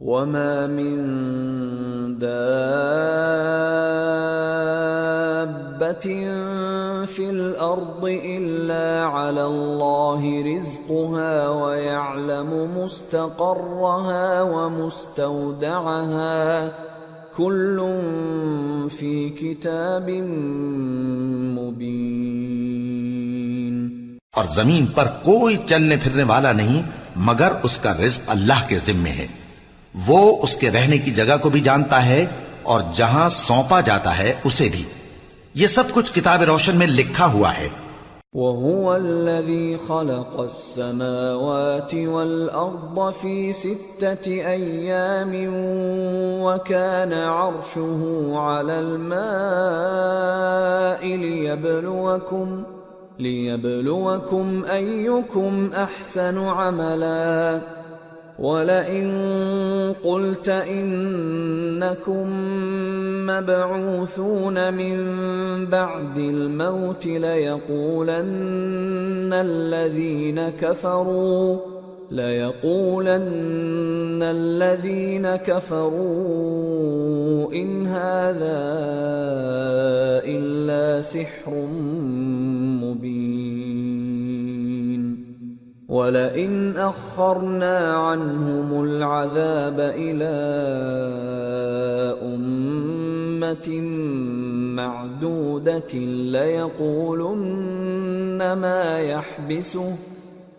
وَمَا مِن دَابَّةٍ فِي الْأَرْضِ إِلَّا عَلَى اللَّهِ رِزْقُهَا وَيَعْلَمُ مُسْتَقَرَّهَا وَمُسْتَوْدَعَهَا كُلٌّ فِي كِتَابٍ مُبِينٍ۔ اور زمین پر کوئی چلنے پھرنے والا نہیں مگر اس کا رزق اللہ کے ذمے ہے، وہ اس کے رہنے کی جگہ کو بھی جانتا ہے اور جہاں سونپا جاتا ہے اسے بھی، یہ سب کچھ کتاب روشن میں لکھا ہوا ہے۔ وَهُوَ الَّذِي خَلَقَ السَّمَاوَاتِ وَالْأَرْضَ فِي 6 أَيَّامٍ وَكَانَ عَرْشُهُ عَلَى الْمَاءِ لِيَبْلُوَكُمْ أَيُّكُمْ أَحْسَنُ عَمَلًا وَلَئِن قُلْتَ إِنَّكُمْ مَبْعُوثُونَ مِنْ بَعْدِ الْمَوْتِ لَيَقُولَنَّ الَّذِينَ كَفَرُوا إِنْ هَذَا إِلَّا سِحْرٌ مُبِينٌ وَلَئِنْ أَخَّرْنَا عَنْهُمُ الْعَذَابَ إِلَى أُمَّةٍ مَّعْدُودَةٍ لَيَقُولُنَّ مَا يَحْبِسُهُ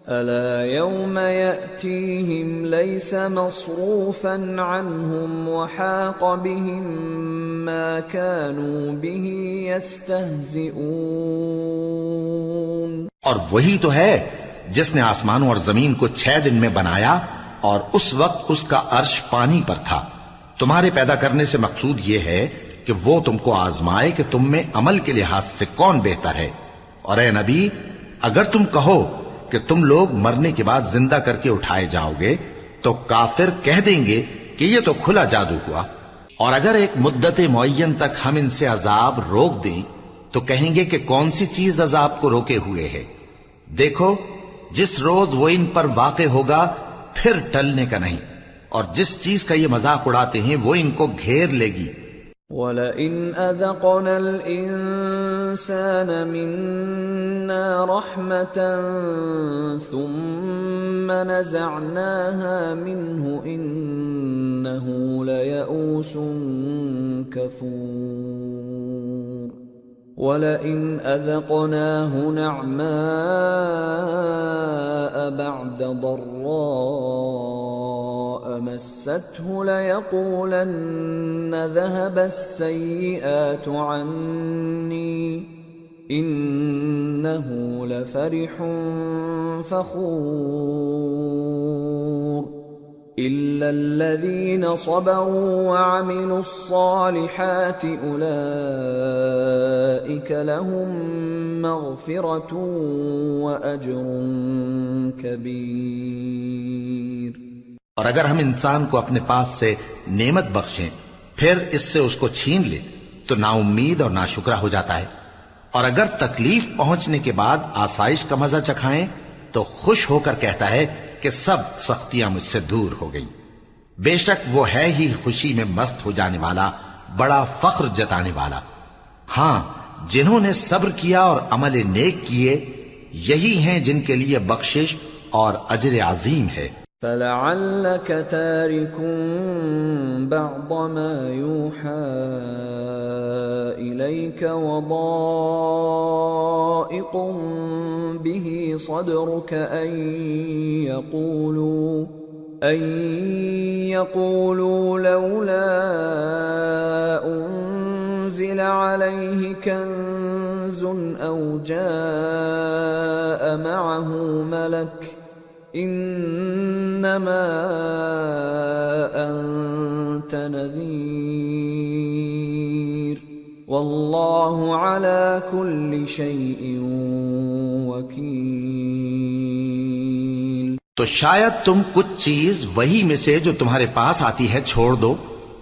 أَلَا يَوْمَ يَأْتِيهِمْ لَيْسَ مَصْرُوفًا عَنْهُمْ وَحَاقَ بِهِمْ مَا كَانُوا بِهِ يَسْتَهْزِئُونَ۔ اور وہی تو ہے جس نے آسمانوں اور زمین کو 6 دن میں بنایا اور اس وقت اس کا عرش پانی پر تھا۔ تمہارے پیدا کرنے سے مقصود یہ ہے کہ وہ تم کو آزمائے کہ تم میں عمل کے لحاظ سے کون بہتر ہے۔ اور اے نبی، اگر تم کہو کہ تم لوگ مرنے کے بعد زندہ کر کے اٹھائے جاؤ گے تو کافر کہہ دیں گے کہ یہ تو کھلا جادو ہوا، اور اگر ایک مدت معین تک ہم ان سے عذاب روک دیں تو کہیں گے کہ کون سی چیز عذاب کو روکے ہوئے ہے۔ دیکھو جس روز وہ ان پر واقع ہوگا پھر ٹلنے کا نہیں، اور جس چیز کا یہ مذاق اڑاتے ہیں وہ ان کو گھیر لے گی۔ وَلَئِنْ أَذَقْنَا الْإِنسَانَ مِنَّا رَحْمَةً ثُمَّ نَزَعْنَاهَا مِنْهُ إِنَّهُ لَيَئُوسٌ كَفُورٌ وَلَئِنْ أَذَقْنَاهُ نَعْمَاءَ بَعْدَ ضَرَّاءَ مَسَّتْهُ لَيَقُولَنَّ ذَهَبَ السَّيِّئَاتُ عَنِّي إِنَّهُ لَفَرِحٌ فَخُورٌ إِلَّا الَّذِينَ صَبَرُوا وَعَمِلُوا الصَّالِحَاتِ أُولَئِكَ لَهُم مَّغْفِرَةٌ وَأَجْرٌ كَبِيرٌ۔ اور اگر ہم انسان کو اپنے پاس سے نعمت بخشیں پھر اس سے اس کو چھین لیں تو نا امید اور ناشکرا ہو جاتا ہے، اور اگر تکلیف پہنچنے کے بعد آسائش کا مزہ چکھائیں تو خوش ہو کر کہتا ہے کہ سب سختیاں مجھ سے دور ہو گئیں۔ بے شک وہ ہے ہی خوشی میں مست ہو جانے والا، بڑا فخر جتانے والا۔ ہاں، جنہوں نے صبر کیا اور عمل نیک کیے یہی ہیں جن کے لیے بخشش اور اجر عظیم ہے۔ فَلَعَلَّكَ تَارِكٌ بَعْضَ مَا يُوحَى إِلَيْكَ وَضَائِقٌ بِهِ صَدْرُكَ أَن يَقُولُوا لَوْلَا أُنزِلَ عَلَيْهِ كَنزٌ أَوْ جَاءَ مَعَهُ مَلَكٌ إِنَّمَا أَنتَ نَذِيرٌ وَاللَّهُ عَلَى كُلِّ شَيْءٍ وَكِيلٌ۔ تو شاید تم کچھ چیز وہی میں سے جو تمہارے پاس آتی ہے چھوڑ دو،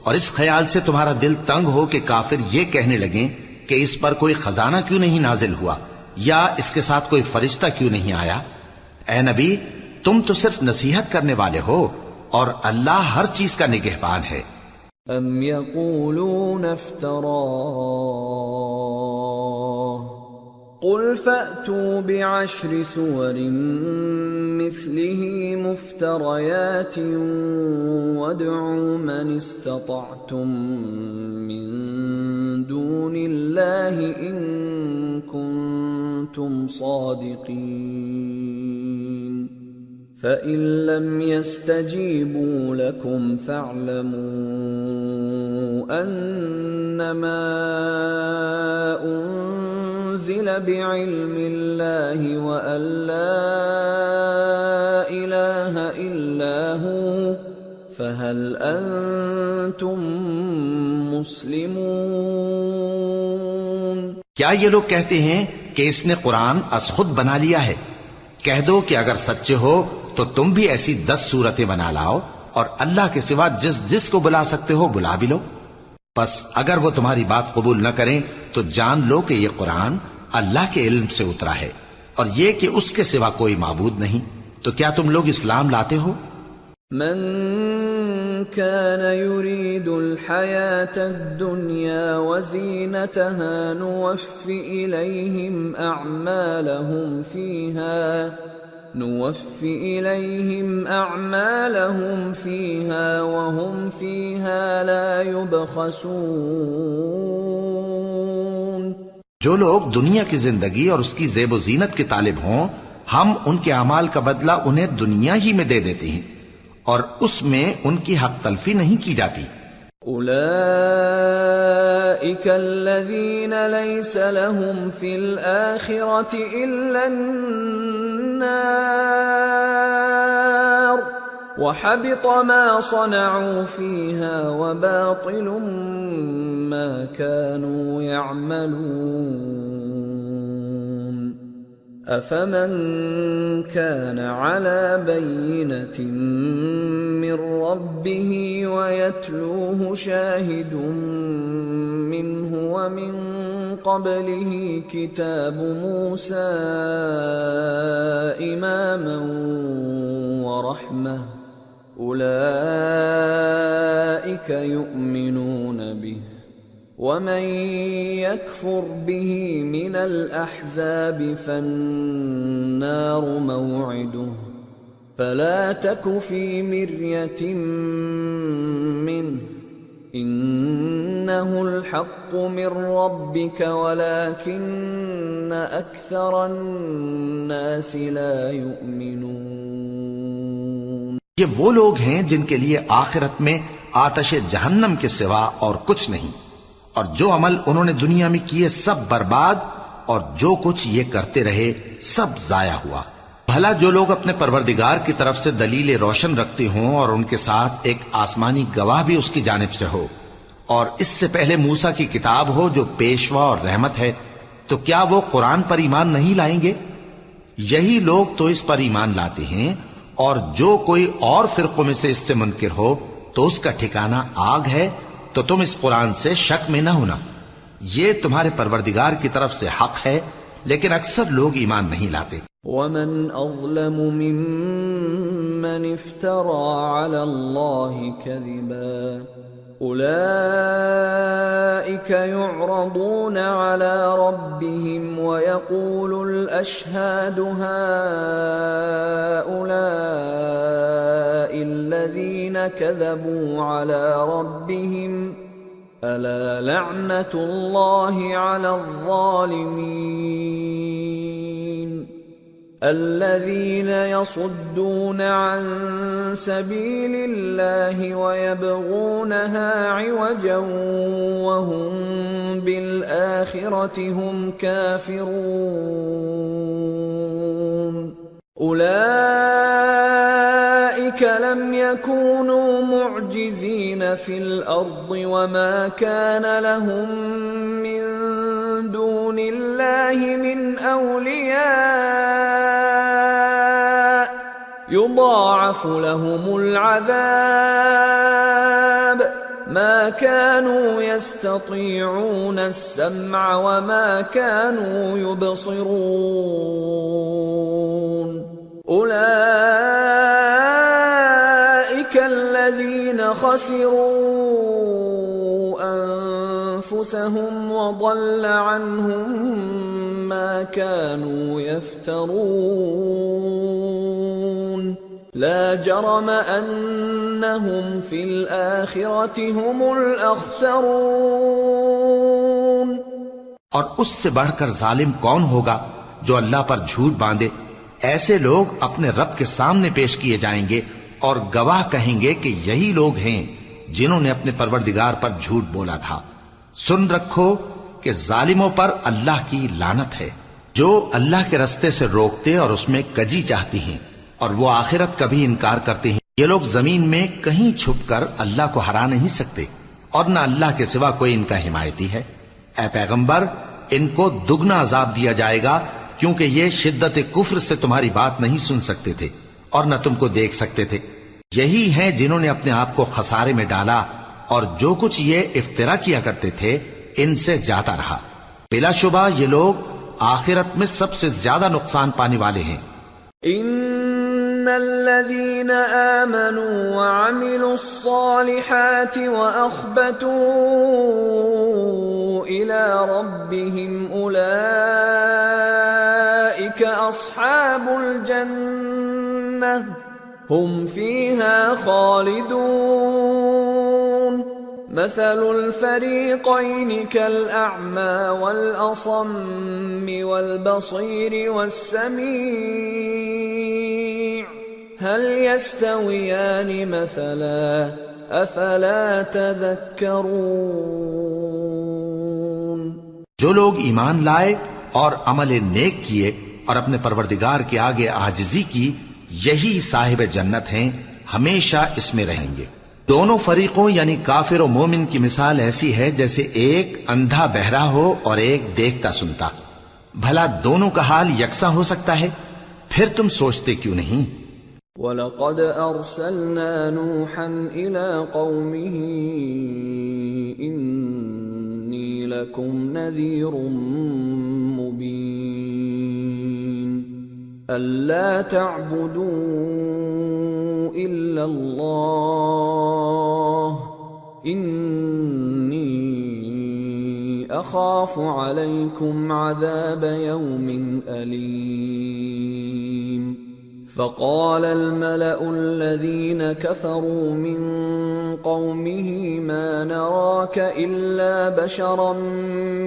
اور اس خیال سے تمہارا دل تنگ ہو کہ کافر یہ کہنے لگیں کہ اس پر کوئی خزانہ کیوں نہیں نازل ہوا، یا اس کے ساتھ کوئی فرشتہ کیوں نہیں آیا۔ اے نبی، تم تو صرف نصیحت کرنے والے ہو، اور اللہ ہر چیز کا نگہبان ہے۔ ام یقولون افتراه قل فأتوا بعشر سور مثله مفتريات وادعوا من استطعتم من دون الله إن كنتم صادقين فإن لم يستجيبوا لكم فاعلموا أنما أنزل بعلم الله وأن لا إله إلا هو فهل أنتم مسلمون۔ کیا یہ لوگ کہتے ہیں کہ اس نے قرآن از خود بنا لیا ہے؟ کہہ دو کہ اگر سچے ہو تو تم بھی ایسی 10 صورتیں بنا لاؤ اور اللہ کے سوا جس جس کو بلا سکتے ہو بلا بھی لو۔ پس اگر وہ تمہاری بات قبول نہ کریں تو جان لو کہ یہ قرآن اللہ کے علم سے اترا ہے اور یہ کہ اس کے سوا کوئی معبود نہیں۔ تو کیا تم لوگ اسلام لاتے ہو؟ من كان يريد الحياة الدنيا وزينتها نوفي إليهم أعمالهم فيها وهم فيها لا يبخسون۔ جو لوگ دنیا کی زندگی اور اس کی زیب و زینت کے طالب ہوں ہم ان کے اعمال کا بدلہ انہیں دنیا ہی میں دے دیتے ہیں اور اس میں ان کی حق تلفی نہیں کی جاتی۔ أولئك الذين ليس لهم في الآخرة إلا النار وحبط ما صنعوا فيها وباطل ما كانوا يعملون۔ أفمن كان على بينة من ربه ويتلوه شاهد منه ومن قبله كتاب موسى إماما ورحمة أولئك يؤمنون به ومن يكفر به من الأحزاب فالنار موعده فلا تك في مرية منه إنه الحق من ربك ولكن أكثر الناس لا يؤمنون۔ یہ وہ لوگ ہیں جن کے لیے آخرت میں آتش جہنم کے سوا اور کچھ نہیں، اور جو عمل انہوں نے دنیا میں کیے سب برباد اور جو کچھ یہ کرتے رہے سب ضائع ہوا۔ بھلا جو لوگ اپنے پروردگار کی طرف سے دلیل روشن رکھتے ہوں اور ان کے ساتھ ایک آسمانی گواہ بھی اس کی جانب سے ہو اور اس سے پہلے موسیٰ کی کتاب ہو جو پیشوا اور رحمت ہے، تو کیا وہ قرآن پر ایمان نہیں لائیں گے؟ یہی لوگ تو اس پر ایمان لاتے ہیں، اور جو کوئی اور فرقوں میں سے اس سے منکر ہو تو اس کا ٹھکانہ آگ ہے۔ تو تم اس قرآن سے شک میں نہ ہونا، یہ تمہارے پروردگار کی طرف سے حق ہے، لیکن اکثر لوگ ایمان نہیں لاتے۔ ومن أظلم ممن افترى على الله كذبا أولئك يعرضون على ربهم ويقول الأشهاد هؤلاء الذين كذبوا على ربهم ألا لعنة الله على الظالمين الذين يصدون عن سبيل الله ويبغونها عوجا وهم بالآخرة هم كافرون أولئك لم يكونوا معجزين في الأرض وما كان لهم من دون الله من أولياء يضاعف لهم العذاب ما كانوا يستطيعون السمع وما كانوا يبصرون أولئك خسروا أنفسهم وضل عنهم ما كانوا يفترون لا جرم أنهم في الآخرة هم الأخسرون۔ اور اس سے بڑھ کر ظالم کون ہوگا جو اللہ پر جھوٹ باندھے؟ ایسے لوگ اپنے رب کے سامنے پیش کیے جائیں گے اور گواہ کہیں گے کہ یہی لوگ ہیں جنہوں نے اپنے پروردگار پر جھوٹ بولا تھا۔ سن رکھو کہ ظالموں پر اللہ کی لعنت ہے، جو اللہ کے رستے سے روکتے اور اس میں کجی چاہتی ہیں، اور وہ آخرت کا بھی انکار کرتے ہیں۔ یہ لوگ زمین میں کہیں چھپ کر اللہ کو ہرا نہیں سکتے، اور نہ اللہ کے سوا کوئی ان کا حمایتی ہے۔ اے پیغمبر، ان کو دگنا عذاب دیا جائے گا، کیونکہ یہ شدت کفر سے تمہاری بات نہیں سن سکتے تھے اور نہ تم کو دیکھ سکتے تھے۔ یہی ہیں جنہوں نے اپنے آپ کو خسارے میں ڈالا، اور جو کچھ یہ افترا کیا کرتے تھے ان سے جاتا رہا۔ بلا شبہ یہ لوگ آخرت میں سب سے زیادہ نقصان پانے والے ہیں۔ ان الذين آمنوا وعملوا الصالحات واخبتوا الى ربهم اولئك اصحاب الجنة هم فيها خالدون مثل الفريقين كالأعمى والأصم والبصير والسميع هل يستويان مثلا أفلا تذكرون۔ جو لوگ ایمان لائے اور عمل نیک کیے اور اپنے پروردگار کے آگے عاجزی کی، یہی صاحب جنت ہیں، ہمیشہ اس میں رہیں گے۔ دونوں فریقوں یعنی کافر و مومن کی مثال ایسی ہے جیسے ایک اندھا بہرا ہو اور ایک دیکھتا سنتا۔ بھلا دونوں کا حال یکساں ہو سکتا ہے؟ پھر تم سوچتے کیوں نہیں؟ وَلَقَدْ أَرْسَلْنَا نُوحًا إِلَىٰ قَوْمِهِ إِنِّي لَكُمْ نَذِيرٌ مُّبِينٌ أَلَّا تَعْبُدُوا إِلَّا اللَّهَ إِنِّي أَخَافُ عَلَيْكُمْ عَذَابَ يَوْمٍ أَلِيمٍ۔ فقال الملأ الذين كفروا من قومه ما نراك إلا بشرا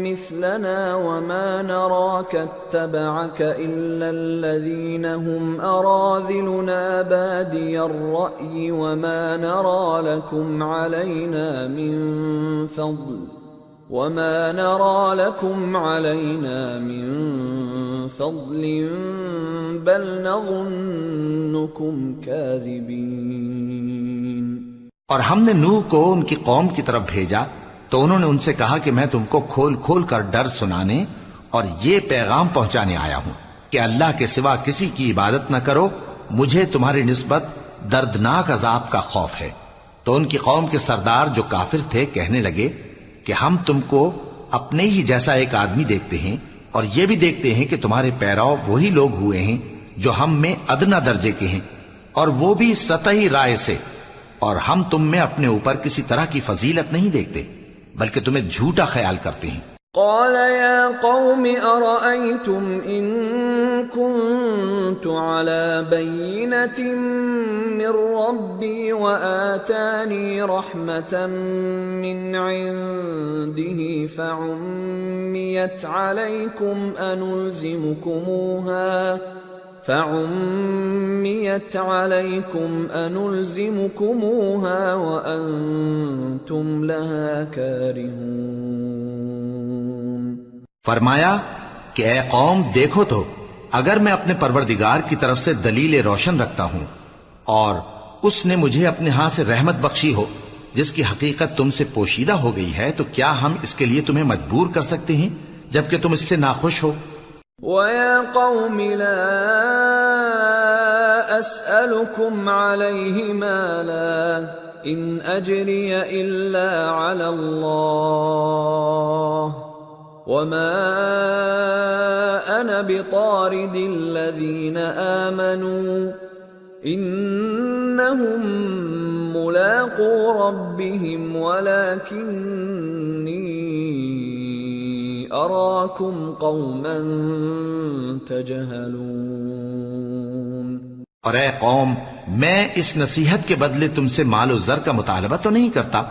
مثلنا وما نراك اتبعك إلا الذين هم أراذلنا بادي الرأي وما نرى لكم علينا من فضل بل نظنكم كاذبين۔ اور ہم نے نوح کو ان کی قوم کی طرف بھیجا تو انہوں نے ان سے کہا کہ میں تم کو کھول کھول کر ڈر سنانے اور یہ پیغام پہنچانے آیا ہوں کہ اللہ کے سوا کسی کی عبادت نہ کرو، مجھے تمہاری نسبت دردناک عذاب کا خوف ہے۔ تو ان کی قوم کے سردار جو کافر تھے کہنے لگے کہ ہم تم کو اپنے ہی جیسا ایک آدمی دیکھتے ہیں، اور یہ بھی دیکھتے ہیں کہ تمہارے پیراؤ وہی لوگ ہوئے ہیں جو ہم میں ادنا درجے کے ہیں، اور وہ بھی سطحی رائے سے، اور ہم تم میں اپنے اوپر کسی طرح کی فضیلت نہیں دیکھتے بلکہ تمہیں جھوٹا خیال کرتے ہیں۔ قال يا قوم أرأيتم إن كنت على بينة من ربي وآتاني رحمة من عنده فعميت عليكم أنلزمكموها وأنتم لها كارهون۔ فرمایا کہ اے قوم دیکھو تو، اگر میں اپنے پروردگار کی طرف سے دلیل روشن رکھتا ہوں اور اس نے مجھے اپنے ہاں سے رحمت بخشی ہو جس کی حقیقت تم سے پوشیدہ ہو گئی ہے، تو کیا ہم اس کے لیے تمہیں مجبور کر سکتے ہیں جبکہ تم اس سے ناخوش ہو؟ وَيَا قَوْمِ لَا أَسْأَلُكُمْ عَلَيْهِ مَالًا إِنْ أَجْرِيَ إِلَّا عَلَى اللَّهِ وَمَا أَنَا بِطَارِدِ الَّذِينَ آمَنُوا إِنَّهُمْ ملاقو ربهم ولكني أراكم قوما تجهلون۔ اور اے قوم، میں اس نصیحت کے بدلے تم سے مال و زر کا مطالبہ تو نہیں کرتا،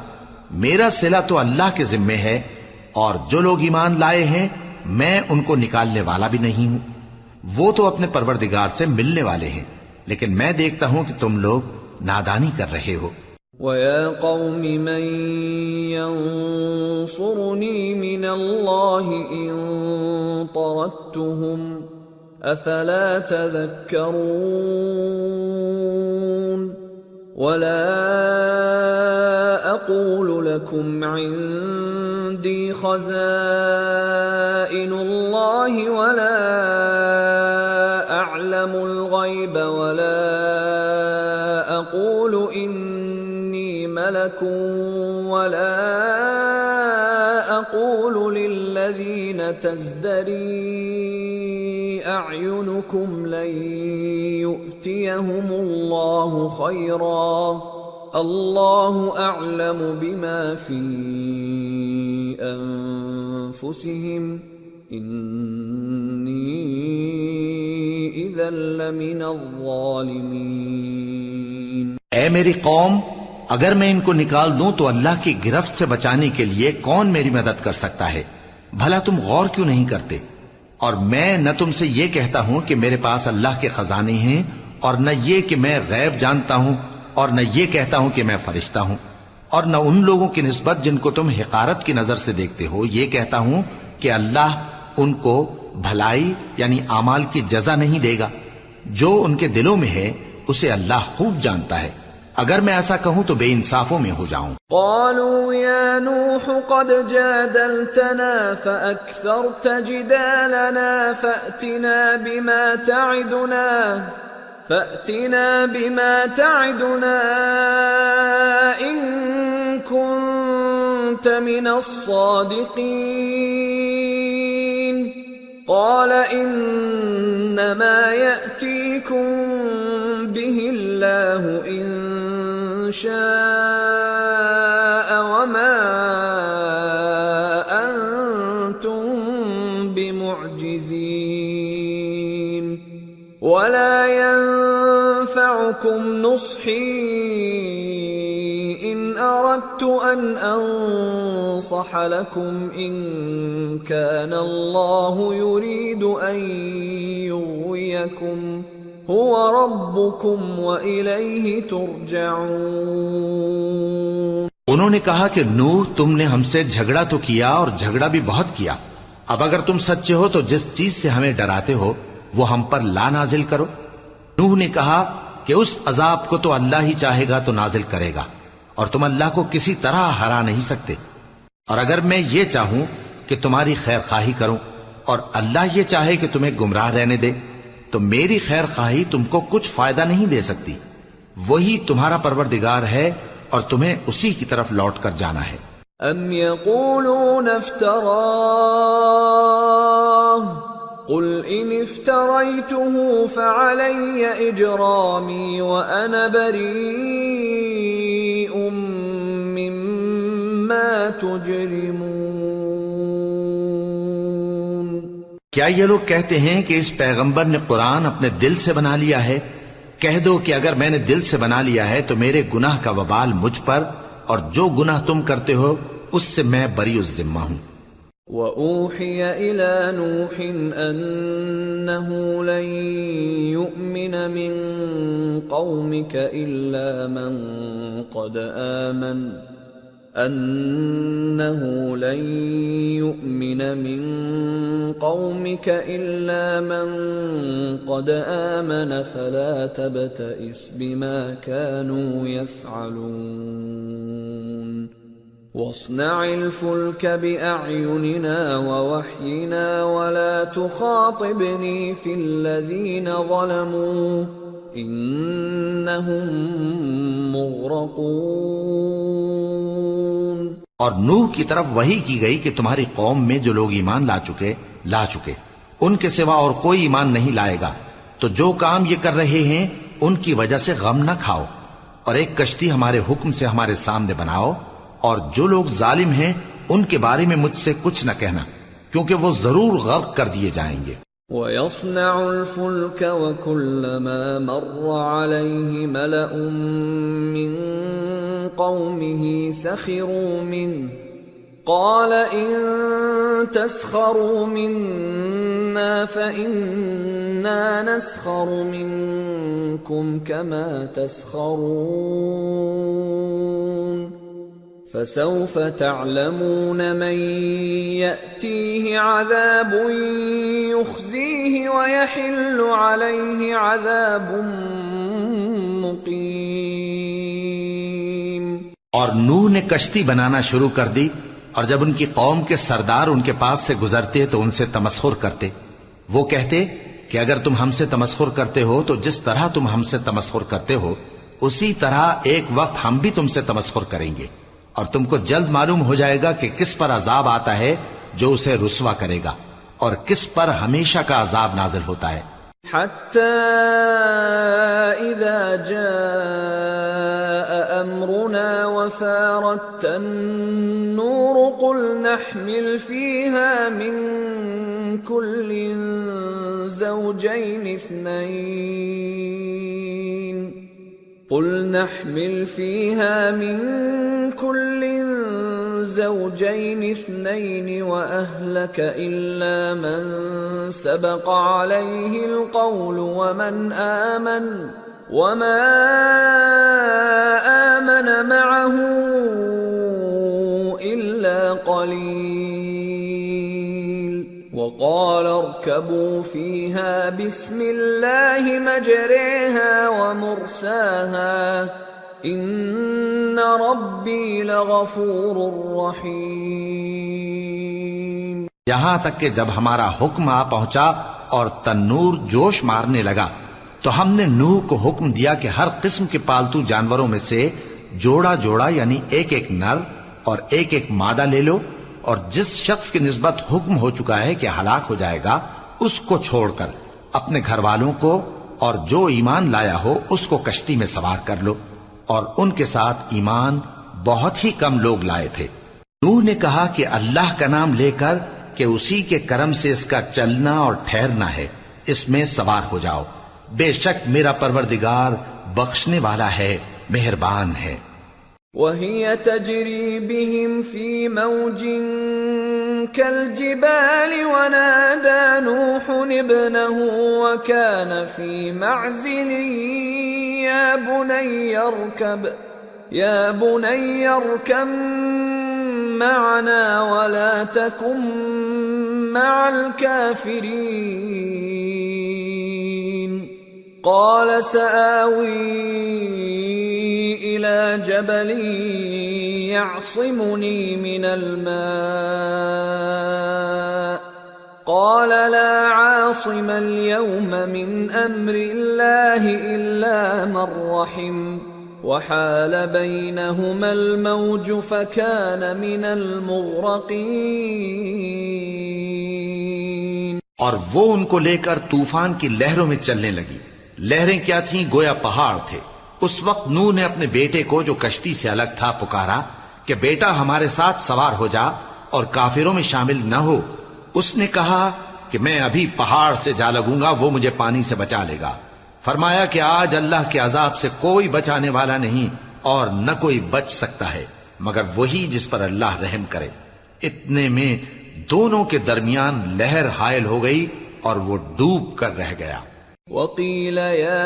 میرا صلہ تو اللہ کے ذمے ہے، اور جو لوگ ایمان لائے ہیں میں ان کو نکالنے والا بھی نہیں ہوں، وہ تو اپنے پروردگار سے ملنے والے ہیں، لیکن میں دیکھتا ہوں کہ تم لوگ نادانی کر رہے ہو۔ وَيَا قَوْمِ مَن يَنصُرُنِي مِنَ اللَّهِ إِن طَرَدتُّهُمْ أَفَلَا تَذَكَّرُونَ وَلَا أَقُولُ لَكُمْ عِندِي خَزَائِنُ اللَّهِ وَلَا أَعْلَمُ الْغَيْبَ وَلَا أَقُولُ إِنِّي مَلَكٌ وَلَا أَقُولُ لِلَّذِينَ تَزْدَرِي أَعْيُنُكُمْ لَن يُؤْتِيَهُمُ اللَّهُ خَيْرًا اللَّهُ أَعْلَمُ بِمَا فِي أَنفُسِهِمْ إِنِّي إِذًا لَّمِنَ الظَّالِمِينَ۔ اے میری قوم، اگر میں ان کو نکال دوں تو اللہ کی گرفت سے بچانے کے لیے کون میری مدد کر سکتا ہے؟ بھلا تم غور کیوں نہیں کرتے؟ اور میں نہ تم سے یہ کہتا ہوں کہ میرے پاس اللہ کے خزانے ہیں، اور نہ یہ کہ میں غیب جانتا ہوں، اور نہ یہ کہتا ہوں کہ میں فرشتہ ہوں، اور نہ ان لوگوں کی نسبت جن کو تم حقارت کی نظر سے دیکھتے ہو یہ کہتا ہوں کہ اللہ ان کو بھلائی یعنی اعمال کی جزا نہیں دے گا۔ جو ان کے دلوں میں ہے اسے اللہ خوب جانتا ہے، اگر میں ایسا کہوں تو بے انصافوں میں ہو جاؤں۔ قالوا يا نوح قد جادلتنا فأكثرت جدالنا فأتنا بما تعدنا إن كنت من الصادقين قال إنما يأتيكم به الله إن شاء وما أنتم بمعجزين ولا ينفعكم نصحي إن أردت أن أنصح لكم إن كان الله يريد أن يغويكم هو ربكم وإليه ترجعون۔ انہوں نے کہا کہ نوح، تم نے ہم سے جھگڑا تو کیا اور جھگڑا بھی بہت کیا، اب اگر تم سچے ہو تو جس چیز سے ہمیں ڈراتے ہو وہ ہم پر لا نازل کرو۔ نوح نے کہا کہ اس عذاب کو تو اللہ ہی چاہے گا تو نازل کرے گا، اور تم اللہ کو کسی طرح ہرا نہیں سکتے، اور اگر میں یہ چاہوں کہ تمہاری خیر خواہی کروں اور اللہ یہ چاہے کہ تمہیں گمراہ رہنے دے تو میری خیر خواہی تم کو کچھ فائدہ نہیں دے سکتی، وہی تمہارا پروردگار ہے اور تمہیں اسی کی طرف لوٹ کر جانا ہے۔ ام یقولون افتراہ قل ان افتریته فعلی اجرامی وانا بریء مما تجرمون۔ کیا یہ لوگ کہتے ہیں کہ اس پیغمبر نے قرآن اپنے دل سے بنا لیا ہے؟ کہہ دو کہ اگر میں نے دل سے بنا لیا ہے تو میرے گناہ کا وبال مجھ پر، اور جو گناہ تم کرتے ہو اس سے میں بری الذمہ ہوں۔ وَأُوحِيَ إِلَى نُوحٍ أَنَّهُ لَن يُؤْمِنَ مِن قَوْمِكَ إِلَّا مَن قَدْ آمَنَ فَلَا تَبْتَئِسْ بِمَا كَانُوا يَفْعَلُونَ وَاصْنَعِ الْفُلْكَ بِأَعْيُنِنَا وَوَحْيِنَا وَلَا تُخَاطِبْنِي فِي الَّذِينَ ظَلَمُوا إِنَّهُمْ مُغْرَقُونَ۔ اور نوح کی طرف وحی کی گئی کہ تمہاری قوم میں جو لوگ ایمان لا چکے ان کے سوا اور کوئی ایمان نہیں لائے گا، تو جو کام یہ کر رہے ہیں ان کی وجہ سے غم نہ کھاؤ، اور ایک کشتی ہمارے حکم سے ہمارے سامنے بناؤ، اور جو لوگ ظالم ہیں ان کے بارے میں مجھ سے کچھ نہ کہنا، کیونکہ وہ ضرور غرق کر دیے جائیں گے۔ وَيَصْنَعُ الْفُلْكَ وَكُلَّمَا مَرَّ عَلَيْهِ مَلَأٌ مِّن قَوْمِهِ سَخِرُوا مِنْهُ قَالَ إِن تَسْخَرُوا مِنَّا فَإِنَّا نَسْخَرُ مِنكُمْ كَمَا تَسْخَرُونَ فَسَوْفَ تَعْلَمُونَ مَن يَأْتِيهِ عَذَابٌ يُخْزِيهِ وَيَحِلُّ عَلَيْهِ عَذَابٌ مُقِيمٌ۔ اور نوح نے کشتی بنانا شروع کر دی، اور جب ان کی قوم کے سردار ان کے پاس سے گزرتے تو ان سے تمسخر کرتے۔ وہ کہتے کہ اگر تم ہم سے تمسخر کرتے ہو تو جس طرح تم ہم سے تمسخر کرتے ہو اسی طرح ایک وقت ہم بھی تم سے تمسخر کریں گے، اور تم کو جلد معلوم ہو جائے گا کہ کس پر عذاب آتا ہے جو اسے رسوا کرے گا، اور کس پر ہمیشہ کا عذاب نازل ہوتا ہے۔ حتى إذا جاء أمرنا وفارت النور قل نحمل فيها من كل زوجين اثنين وأهلك إلا من سبق عليه القول وما آمن معه إلا قليل وقال اركبوا فيها بسم الله مجريها ومرساها ان ربی لغفور رحیم۔ یہاں تک کہ جب ہمارا حکم آ پہنچا اور تنور جوش مارنے لگا تو ہم نے نوح کو حکم دیا کہ ہر قسم کے پالتو جانوروں میں سے جوڑا جوڑا یعنی ایک ایک نر اور ایک ایک مادہ لے لو، اور جس شخص کی نسبت حکم ہو چکا ہے کہ ہلاک ہو جائے گا اس کو چھوڑ کر اپنے گھر والوں کو اور جو ایمان لایا ہو اس کو کشتی میں سوار کر لو، اور ان کے ساتھ ایمان بہت ہی کم لوگ لائے تھے۔ نوح نے کہا کہ اللہ کا نام لے کر کہ اسی کے کرم سے اس کا چلنا اور ٹھہرنا ہے، اس میں سوار ہو جاؤ، بے شک میرا پروردگار بخشنے والا ہے، مہربان ہے۔ وَهِيَ تَجْرِي بِهِمْ فِي مَوْجٍ كَالْجِبَالِ وَنَادَى نُوحٌ ابْنَهُ وَكَانَ فِي مَعْزِلٍ يَا بُنَيَّ ارْكَبْ مَعَنَا وَلَا تَكُنْ مَعَ الْكَافِرِينَ قَالَ سَآوِي إِلَى جَبَلٍ يَعْصِمُنِي مِنَ الْمَاءِ قَالَ لَا عَاصِمَ الْيَوْمَ مِنْ أَمْرِ اللَّهِ إِلَّا مَنْ رَحِمَ وَحَالَ بَيْنَهُمَا الْمَوْجُ فَكَانَ مِنَ الْمُغْرَقِينَ۔ اور وہ ان کو لے کر طوفان کی لہروں میں چلنے لگی۔ لہریں کیا تھیں؟ گویا پہاڑ تھے۔ اس وقت نوح نے اپنے بیٹے کو جو کشتی سے الگ تھا پکارا کہ بیٹا ہمارے ساتھ سوار ہو جا اور کافروں میں شامل نہ ہو۔ اس نے کہا کہ میں ابھی پہاڑ سے جا لگوں گا، وہ مجھے پانی سے بچا لے گا۔ فرمایا کہ آج اللہ کے عذاب سے کوئی بچانے والا نہیں اور نہ کوئی بچ سکتا ہے مگر وہی جس پر اللہ رحم کرے۔ اتنے میں دونوں کے درمیان لہر حائل ہو گئی اور وہ ڈوب کر رہ گیا۔ وَقِيلَ يَا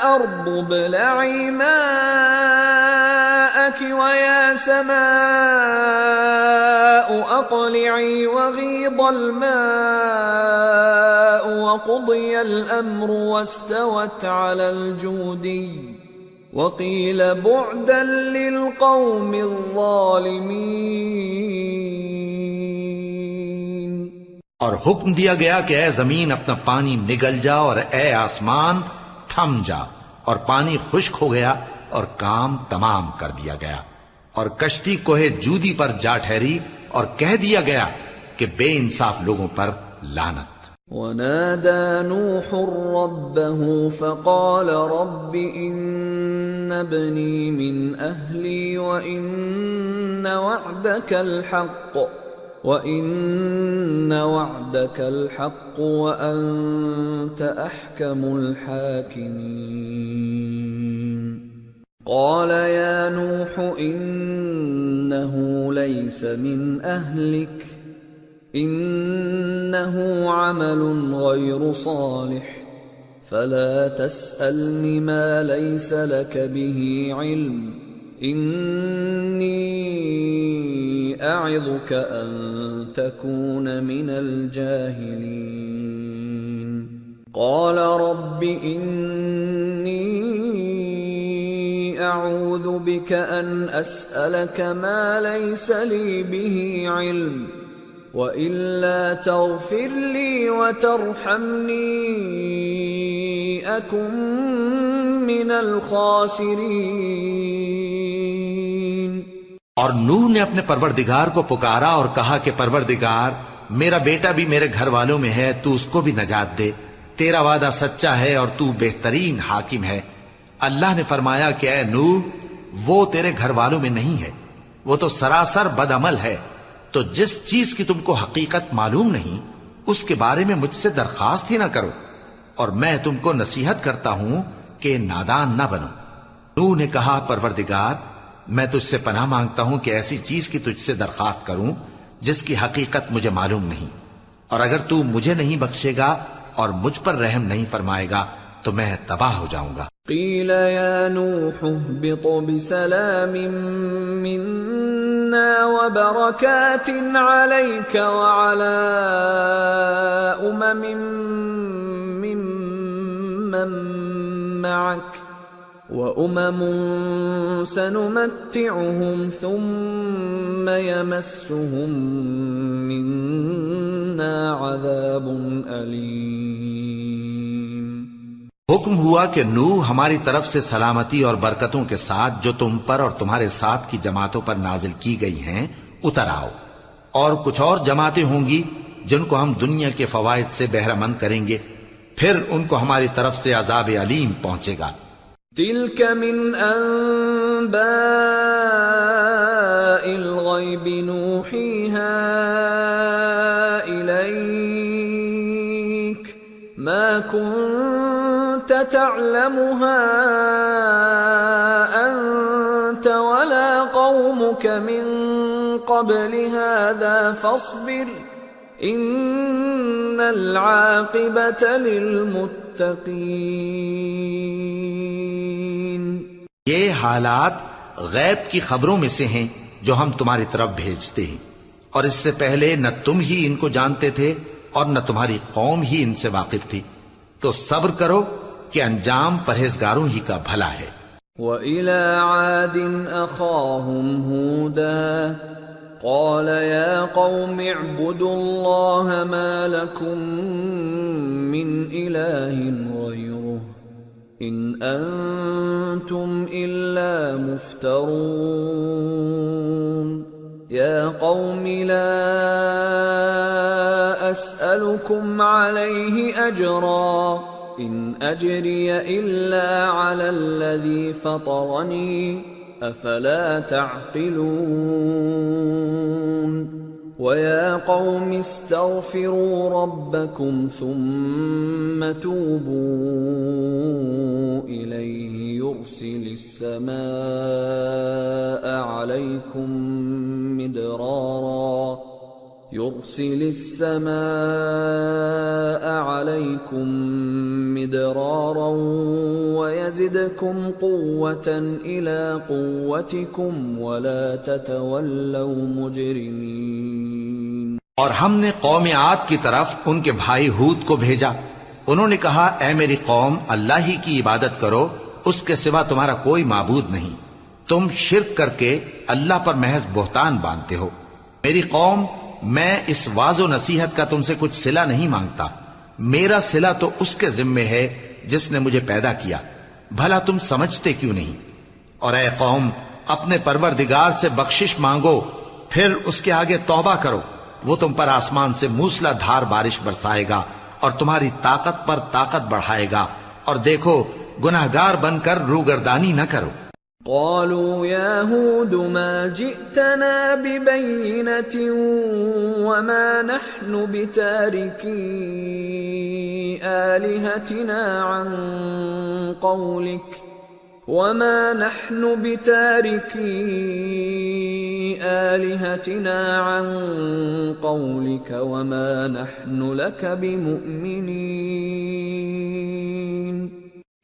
أَرْضُ ابْلَعِي مَاءَكِ وَيَا سَمَاءُ أَقْلِعِي وَغِيضَ الْمَاءُ وَقُضِيَ الْأَمْرُ وَاسْتَوَتْ عَلَى الْجُودِيِّ وَقِيلَ بُعْدًا لِلْقَوْمِ الظَّالِمِينَ۔ اور حکم دیا گیا کہ اے زمین اپنا پانی نگل جا، اور اے آسمان تھم جا، اور پانی خشک ہو گیا اور کام تمام کر دیا گیا، اور کشتی کوہ جودی پر جا ٹھہری، اور کہہ دیا گیا کہ بے انصاف لوگوں پر لعنت۔ ونادى نوح ربه فقال رب إن ابني من أهلي وإن وعدك الحق وأنت أحكم الحاكمين قال يا نوح إنه ليس من أهلك إنه عمل غير صالح فلا تسألني ما ليس لك به علم إني أعظك أن تكون من الجاهلين قال رب إني أعوذ بك أن أسألك ما ليس لي به علم وإلا تغفر لي وترحمني أكن من الخاسرين۔ اور نوح نے اپنے پروردگار کو پکارا اور کہا کہ پروردگار میرا بیٹا بھی میرے گھر والوں میں ہے، تو اس کو بھی نجات دے، تیرا وعدہ سچا ہے اور تو بہترین حاکم ہے۔ اللہ نے فرمایا کہ اے نوح وہ تیرے گھر والوں میں نہیں ہے، وہ تو سراسر بدعمل ہے، تو جس چیز کی تم کو حقیقت معلوم نہیں اس کے بارے میں مجھ سے درخواست ہی نہ کرو، اور میں تم کو نصیحت کرتا ہوں کہ نادان نہ بنو۔ نوح نے کہا پروردگار میں تجھ سے پناہ مانگتا ہوں کہ ایسی چیز کی تجھ سے درخواست کروں جس کی حقیقت مجھے معلوم نہیں، اور اگر تو مجھے نہیں بخشے گا اور مجھ پر رحم نہیں فرمائے گا تو میں تباہ ہو جاؤں گا۔ قیل یا نوح اهبط بسلام منا وبرکات علیک وعلی ممن معک وأمم سنمتعهم ثم يمسهم منا عذاب أليم۔ حکم ہوا کہ نوح ہماری طرف سے سلامتی اور برکتوں کے ساتھ جو تم پر اور تمہارے ساتھ کی جماعتوں پر نازل کی گئی ہیں اتر آؤ، اور کچھ اور جماعتیں ہوں گی جن کو ہم دنیا کے فوائد سے بہرہ مند کریں گے، پھر ان کو ہماری طرف سے عذاب علیم پہنچے گا۔ تلك من أنباء الغيب نوحيها إليك ما كنت تعلمها أنت ولا قومك من قبل هذا فاصبر إن العاقبة للمتقين۔ یہ حالات غیب کی خبروں میں سے ہیں جو ہم تمہاری طرف بھیجتے ہیں، اور اس سے پہلے نہ تم ہی ان کو جانتے تھے اور نہ تمہاری قوم ہی ان سے واقف تھی، تو صبر کرو کہ انجام پرہیزگاروں ہی کا بھلا ہے۔ وَإِلَى عَادٍ أَخَاهُمْ هُودًا قَالَ يَا قَوْمِ اعْبُدُوا اللَّهَ مَا لَكُمْ مِنْ إِلَٰهٍ غَيْرُهُ إِنْ أَنْتُمْ إِلَّا مُفْتَرُونَ يَا قَوْمِ لَا أَسْأَلُكُمْ عَلَيْهِ أَجْرًا إِنْ أَجْرِيَ إِلَّا عَلَى الَّذِي فَطَرَنِي أَفَلَا تَعْقِلُونَ وَيَا قَوْمِ اسْتَغْفِرُوا رَبَّكُمْ ثُمَّ تُوبُوا إِلَيْهِ يُرْسِلِ السَّمَاءَ عَلَيْكُمْ مِدْرَارًا وَيَزِدْكُمْ قُوَّةً إِلَى قُوَّتِكُمْ وَلَا تَتَوَلَّوْا مُجْرِمِينَ۔ اور ہم نے قوم عاد کی طرف ان کے بھائی ہود کو بھیجا، انہوں نے کہا اے میری قوم اللہ ہی کی عبادت کرو، اس کے سوا تمہارا کوئی معبود نہیں، تم شرک کر کے اللہ پر محض بہتان باندھتے ہو۔ میری قوم میں اس واعظ و نصیحت کا تم سے کچھ صلہ نہیں مانگتا، میرا صلہ تو اس کے ذمے ہے جس نے مجھے پیدا کیا، بھلا تم سمجھتے کیوں نہیں؟ اور اے قوم اپنے پروردگار سے بخشش مانگو، پھر اس کے آگے توبہ کرو، وہ تم پر آسمان سے موسلا دھار بارش برسائے گا اور تمہاری طاقت پر طاقت بڑھائے گا، اور دیکھو گناہگار بن کر روگردانی نہ کرو۔ قالوا يا هود ما جئتنا ببينة وما نحن بتاركي آلهتنا عن قولك وما نحن لك بمؤمنين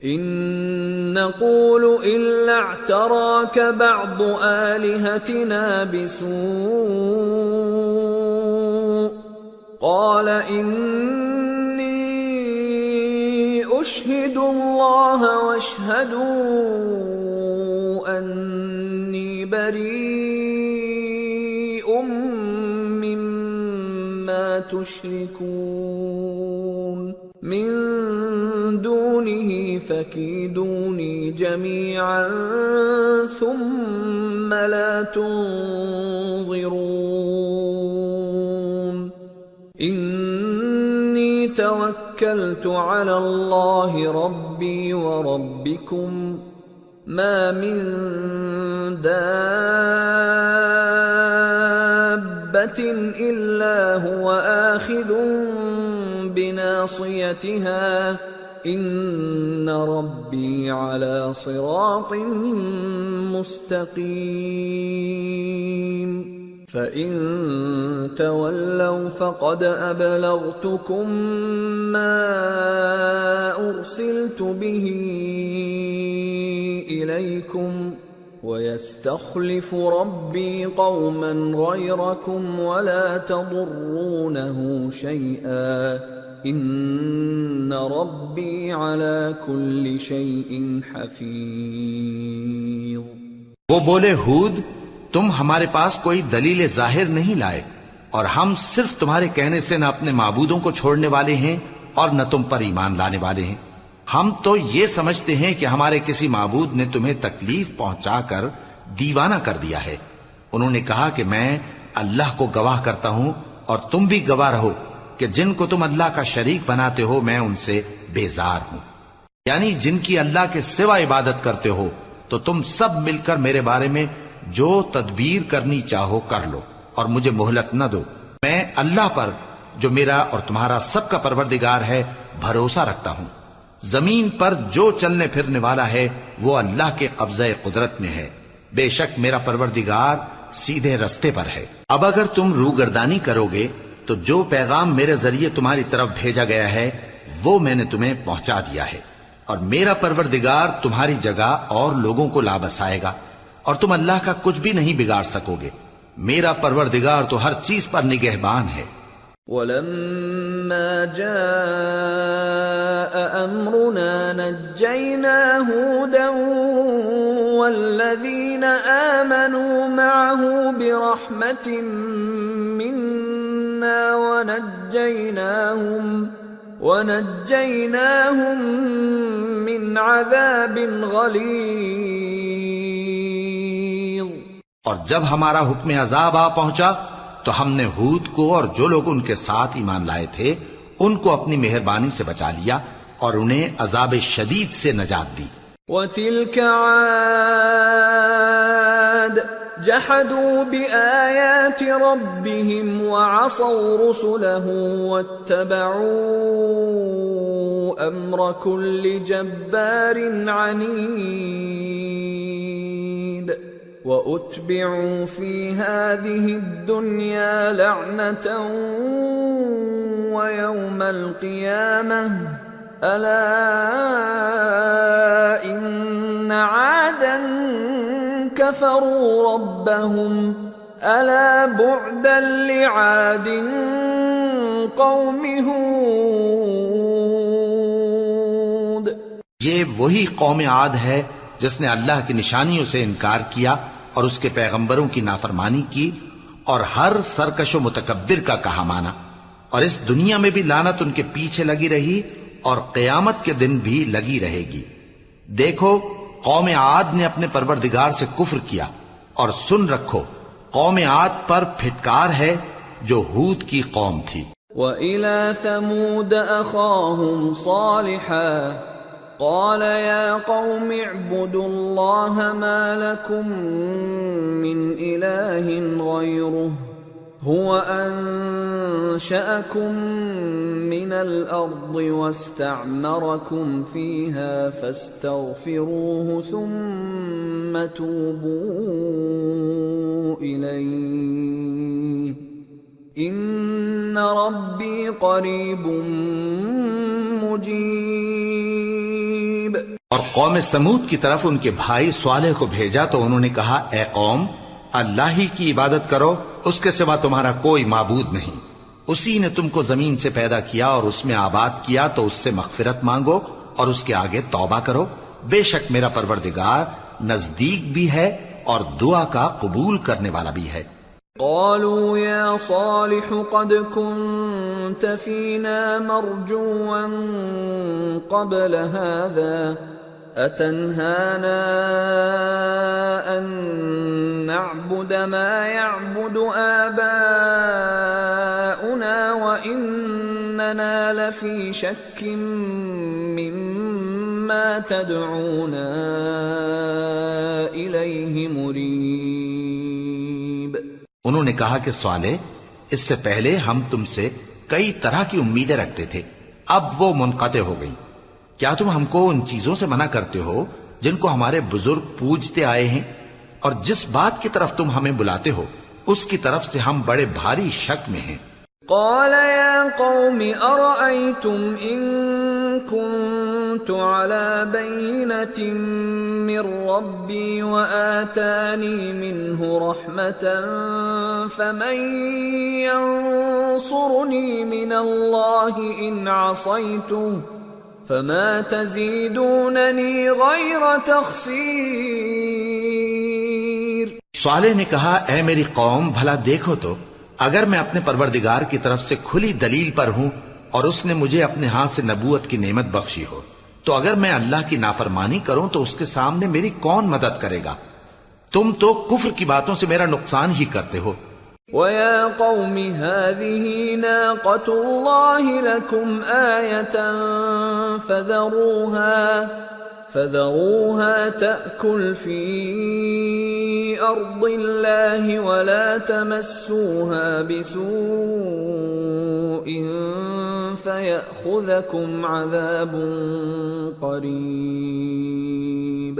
إن نقول إلا اعتراك بعض آلهتنا بسوء قال إني أشهد الله واشهدوا أني بريء مما تشركون من دونه فكيدوني جميعا ثم لا تنظرون إني توكلت على الله ربي وربكم ما من دابة إلا هو آخذ بناصيتها إن ربي على صراط مستقيم فإن تولوا فقد أبلغتكم ما أرسلت به إليكم ويستخلف ربي قوما غيركم ولا تضرونه شيئا ان ربی علی کل شیء حفیظ۔ وہ بولے ہود تم ہمارے پاس کوئی دلیل ظاہر نہیں لائے، اور ہم صرف تمہارے کہنے سے نہ اپنے معبودوں کو چھوڑنے والے ہیں اور نہ تم پر ایمان لانے والے ہیں۔ ہم تو یہ سمجھتے ہیں کہ ہمارے کسی معبود نے تمہیں تکلیف پہنچا کر دیوانہ کر دیا ہے۔ انہوں نے کہا کہ میں اللہ کو گواہ کرتا ہوں اور تم بھی گواہ رہو کہ جن کو تم اللہ کا شریک بناتے ہو میں ان سے بیزار ہوں، یعنی جن کی اللہ کے سوا عبادت کرتے ہو، تو تم سب مل کر میرے بارے میں جو تدبیر کرنی چاہو کر لو اور مجھے مہلت نہ دو۔ میں اللہ پر جو میرا اور تمہارا سب کا پروردگار ہے بھروسہ رکھتا ہوں۔ زمین پر جو چلنے پھرنے والا ہے وہ اللہ کے قبضہ قدرت میں ہے، بے شک میرا پروردگار سیدھے رستے پر ہے۔ اب اگر تم روگردانی کرو گے تو جو پیغام میرے ذریعے تمہاری طرف بھیجا گیا ہے وہ میں نے تمہیں پہنچا دیا ہے، اور میرا پروردگار تمہاری جگہ اور لوگوں کو لا بسائے گا، اور تم اللہ کا کچھ بھی نہیں بگاڑ سکو گے۔ میرا پروردگار تو ہر چیز پر نگہبان ہے۔ وَلَمَّا جَاءَ أَمْرُنَا نَجَّيْنَا هُودًا وَالَّذِينَ آمَنُوا مَعَهُ بِرَحْمَةٍ مِنَّا وَنَجَّيْنَاهُمْ مِنْ عَذَابٍ غَلِيظٍ۔ اور جب ہمارا حکم عذاب آ پہنچا تو ہم نے ہود کو اور جو لوگ ان کے ساتھ ایمان لائے تھے ان کو اپنی مہربانی سے بچا لیا اور انہیں عذاب شدید سے نجات دی۔ وَتِلْكَ عَادٌ جَحَدُوا بِآيَاتِ رَبِّهِمْ وَعَصَوْا رُسُلَهُ وَاتَّبَعُوا أَمْرَ كُلِّ جَبَّارٍ عَنِيدٍ وَأُتْبِعُوا فِي هَذِهِ الدُّنْيَا لَعْنَةً وَيَوْمَ الْقِيَامَةِ أَلَا إِنَّ عَادًا كَفَرُوا رَبَّهُمْ أَلَا بُعْدًا لِعَادٍ قَوْمِ هُودٍ۔ یہ وہی قوم عاد ہے جس نے اللہ کی نشانیوں سے انکار کیا اور اس کے پیغمبروں کی نافرمانی کی اور ہر سرکش و متکبر کا کہا مانا، اور اس دنیا میں بھی لعنت ان کے پیچھے لگی رہی اور قیامت کے دن بھی لگی رہے گی۔ دیکھو قوم عاد نے اپنے پروردگار سے کفر کیا، اور سن رکھو قوم عاد پر پھٹکار ہے جو ہود کی قوم تھی۔ وَإِلَى ثَمُودَ أَخَاهُمْ صَالِحًا قَالَ يَا قَوْمِ اعْبُدُوا اللَّهَ مَا لَكُمْ مِنْ إِلَٰهٍ غَيْرُهُ هُوَ أَنشَأَكُم مِّنَ الْأَرْضِ وَاسْتَعْمَرَكُمْ فِيهَا فَاسْتَغْفِرُوهُ ثُمَّ تُوبُوا إِلَيْهِ إِنَّ رَبِّي قَرِيبٌ مُّجِيبٌ۔ اور قوم سمود کی طرف ان کے بھائی صالح کو بھیجا تو انہوں نے کہا، اے قوم، اللہ ہی کی عبادت کرو، اس کے سوا تمہارا کوئی معبود نہیں۔ اسی نے تم کو زمین سے پیدا کیا اور اس میں آباد کیا، تو اس سے مغفرت مانگو اور اس کے آگے توبہ کرو۔ بے شک میرا پروردگار نزدیک بھی ہے اور دعا کا قبول کرنے والا بھی ہے۔ قالوا يا صالح قد كنت فينا مرجوا قبل هذا أتنهانا أن نعبد ما يعبد آباؤنا وإننا لفي شك مما تدعونا إليه مريب۔ انہوں نے کہا کہ صالح، اس سے پہلے ہم تم سے کئی طرح کی امیدیں رکھتے تھے، اب وہ منقطع ہو گئی۔ کیا تم ہم کو ان چیزوں سے منع کرتے ہو جن کو ہمارے بزرگ پوجتے آئے ہیں؟ اور جس بات کی طرف تم ہمیں بلاتے ہو اس کی طرف سے ہم بڑے بھاری شک میں ہیں۔ قال يا قوم أرأيتم إن كنت على بينة من ربي وآتاني منه رحمة فمن ينصرني من الله إن عصيته فما تزيدونني غير تخسير۔ صالح نے کہا، اے میری قوم، بھلا دیکھو تو، اگر میں اپنے پروردگار کی طرف سے کھلی دلیل پر ہوں اور اس نے مجھے اپنے ہاتھ سے نبوت کی نعمت بخشی ہو، تو اگر میں اللہ کی نافرمانی کروں تو اس کے سامنے میری کون مدد کرے گا؟ تم تو کفر کی باتوں سے میرا نقصان ہی کرتے ہو۔ وَيَا قَوْمِ هَٰذِهِ نَاقَةُ اللَّهِ لَكُمْ آيَةً فَذَرُوهَا تَأْكُلْ فِي أَرْضِ اللَّهِ وَلَا تَمَسُّوهَا بِسُوءٍ فَيَأْخُذَكُمْ عَذَابٌ قَرِيبٌ۔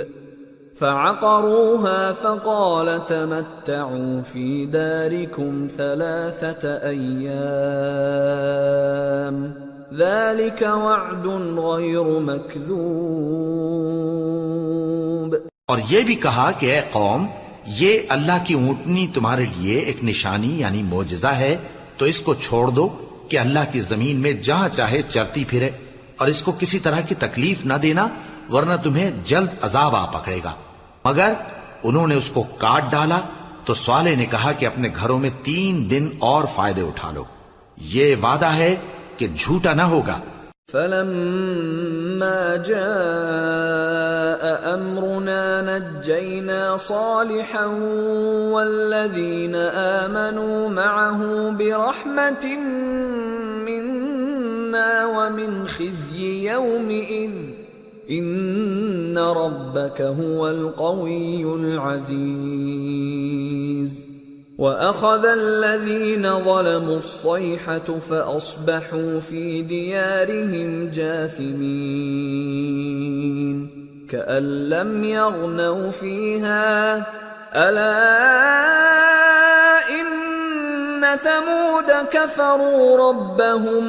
فَعَقَرُوهَا فَقَالَ تَمَتَّعُوا فِي دَارِكُمْ 3 أَيَّامٍ ذَلِكَ وَعْدٌ غَيْرُ مَكْذُوبٍ۔ اور یہ بھی کہا کہ اے قوم، یہ اللہ کی اونٹنی تمہارے لیے ایک نشانی یعنی معجزہ ہے، تو اس کو چھوڑ دو کہ اللہ کی زمین میں جہاں چاہے چرتی پھرے، اور اس کو کسی طرح کی تکلیف نہ دینا ورنہ تمہیں جلد عذاب آ پکڑے گا۔ مگر انہوں نے اس کو کاٹ ڈالا تو صالح نے کہا کہ اپنے گھروں میں 3 دن اور فائدے اٹھا لو، یہ وعدہ ہے کہ جھوٹا نہ ہوگا۔ فَلَمَّا جَاءَ أَمْرُنَا نَجَّيْنَا صَالِحًا وَالَّذِينَ آمَنُوا مَعَهُ بِرَحْمَةٍ مِنَّا وَمِنْ خِزْيِ يَوْمِئِذٍ إِنَّ رَبَّكَ هُوَ الْقَوِيُّ الْعَزِيزُ۔ وَأَخَذَ الَّذِينَ ظَلَمُوا الصَّيْحَةُ فَأَصْبَحُوا فِي دِيَارِهِمْ جَاثِمِينَ كَأَن لَّمْ يَغْنَوْا فِيهَا أَلَا إِنَّ ثَمُودَ كَفَرُوا رَبَّهُمْ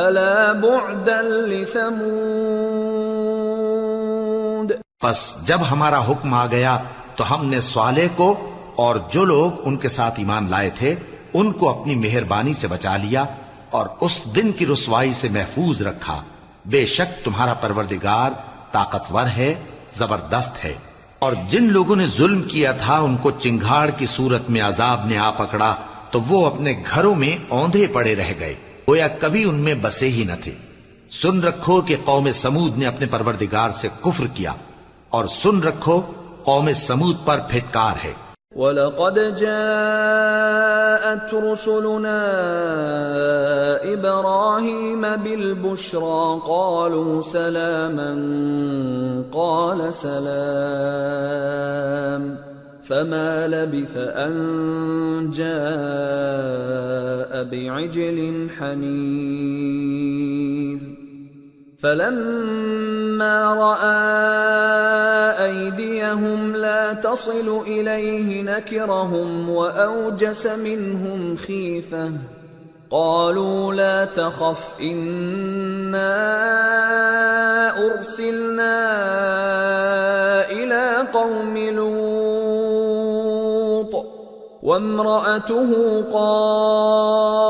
أَلَا بُعْدًا لِثَمُودَ۔ پس جب ہمارا حکم آ گیا تو ہم نے صالح کو اور جو لوگ ان کے ساتھ ایمان لائے تھے ان کو اپنی مہربانی سے بچا لیا اور اس دن کی رسوائی سے محفوظ رکھا۔ بے شک تمہارا پروردگار طاقتور ہے، زبردست ہے۔ اور جن لوگوں نے ظلم کیا تھا ان کو چنگھاڑ کی صورت میں عذاب نے آ پکڑا تو وہ اپنے گھروں میں اوندھے پڑے رہ گئے، گویا کبھی ان میں بسے ہی نہ تھے۔ سن رکھو کہ قوم سمود نے اپنے پروردگار سے کفر کیا، اور سن رکھو قوم سمود پر پھٹکار ہے۔ وَلَقَدْ جَاءَتْ رُسُلُنَا إِبْرَاهِيمَ بِالْبُشْرَى قَالُوا سَلَامًا قَالَ سَلَامٌ فَمَا لَبِثَ أَن جَاءَ بِعِجْلٍ حَنِيذٍ فَلَمَّا رَأَى أَيْدِيَهُمْ لَا تَصِلُ إِلَيْهِ نَكِرَهُمْ وَأَوْجَسَ مِنْهُمْ خِيفَةً قَالُوا لَا تَخَفْ إِنَّا أُرْسِلْنَا إِلَى قَوْمِ لُوطٍ وَامْرَأَتُهُ قَائِمَةٌ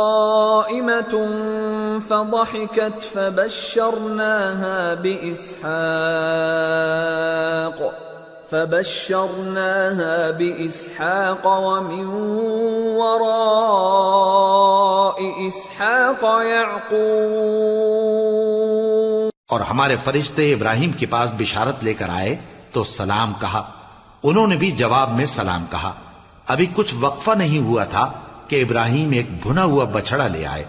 فضحكت فبشرناها بإسحاق ومن وراء إسحاق يعقوب. اور ہمارے فرشتے ابراہیم کے پاس بشارت لے کر آئے تو سلام کہا. انہوں نے بھی جواب میں سلام کہا. ابھی کچھ وقفہ نہیں ہوا تھا کہ ابراہیم ایک بھنا ہوا بچڑا لے آئے.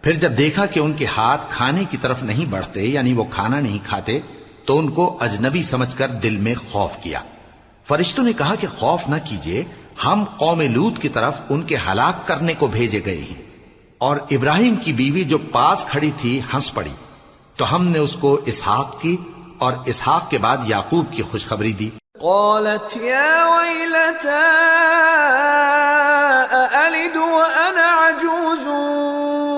پھر جب دیکھا کہ ان کے ہاتھ کھانے کی طرف نہیں بڑھتے، یعنی وہ کھانا نہیں کھاتے، تو ان کو اجنبی سمجھ کر دل میں خوف کیا. فرشتوں نے کہا کہ خوف نہ کیجیے، ہم قوم لوط کی طرف ان کے ہلاک کرنے کو بھیجے گئے ہیں. اور ابراہیم کی بیوی جو پاس کھڑی تھی ہنس پڑی، تو ہم نے اس کو اسحاق کی اور اسحاق کے بعد یعقوب کی خوشخبری دی. قالت يا ويلتى أألد وأنا عجوز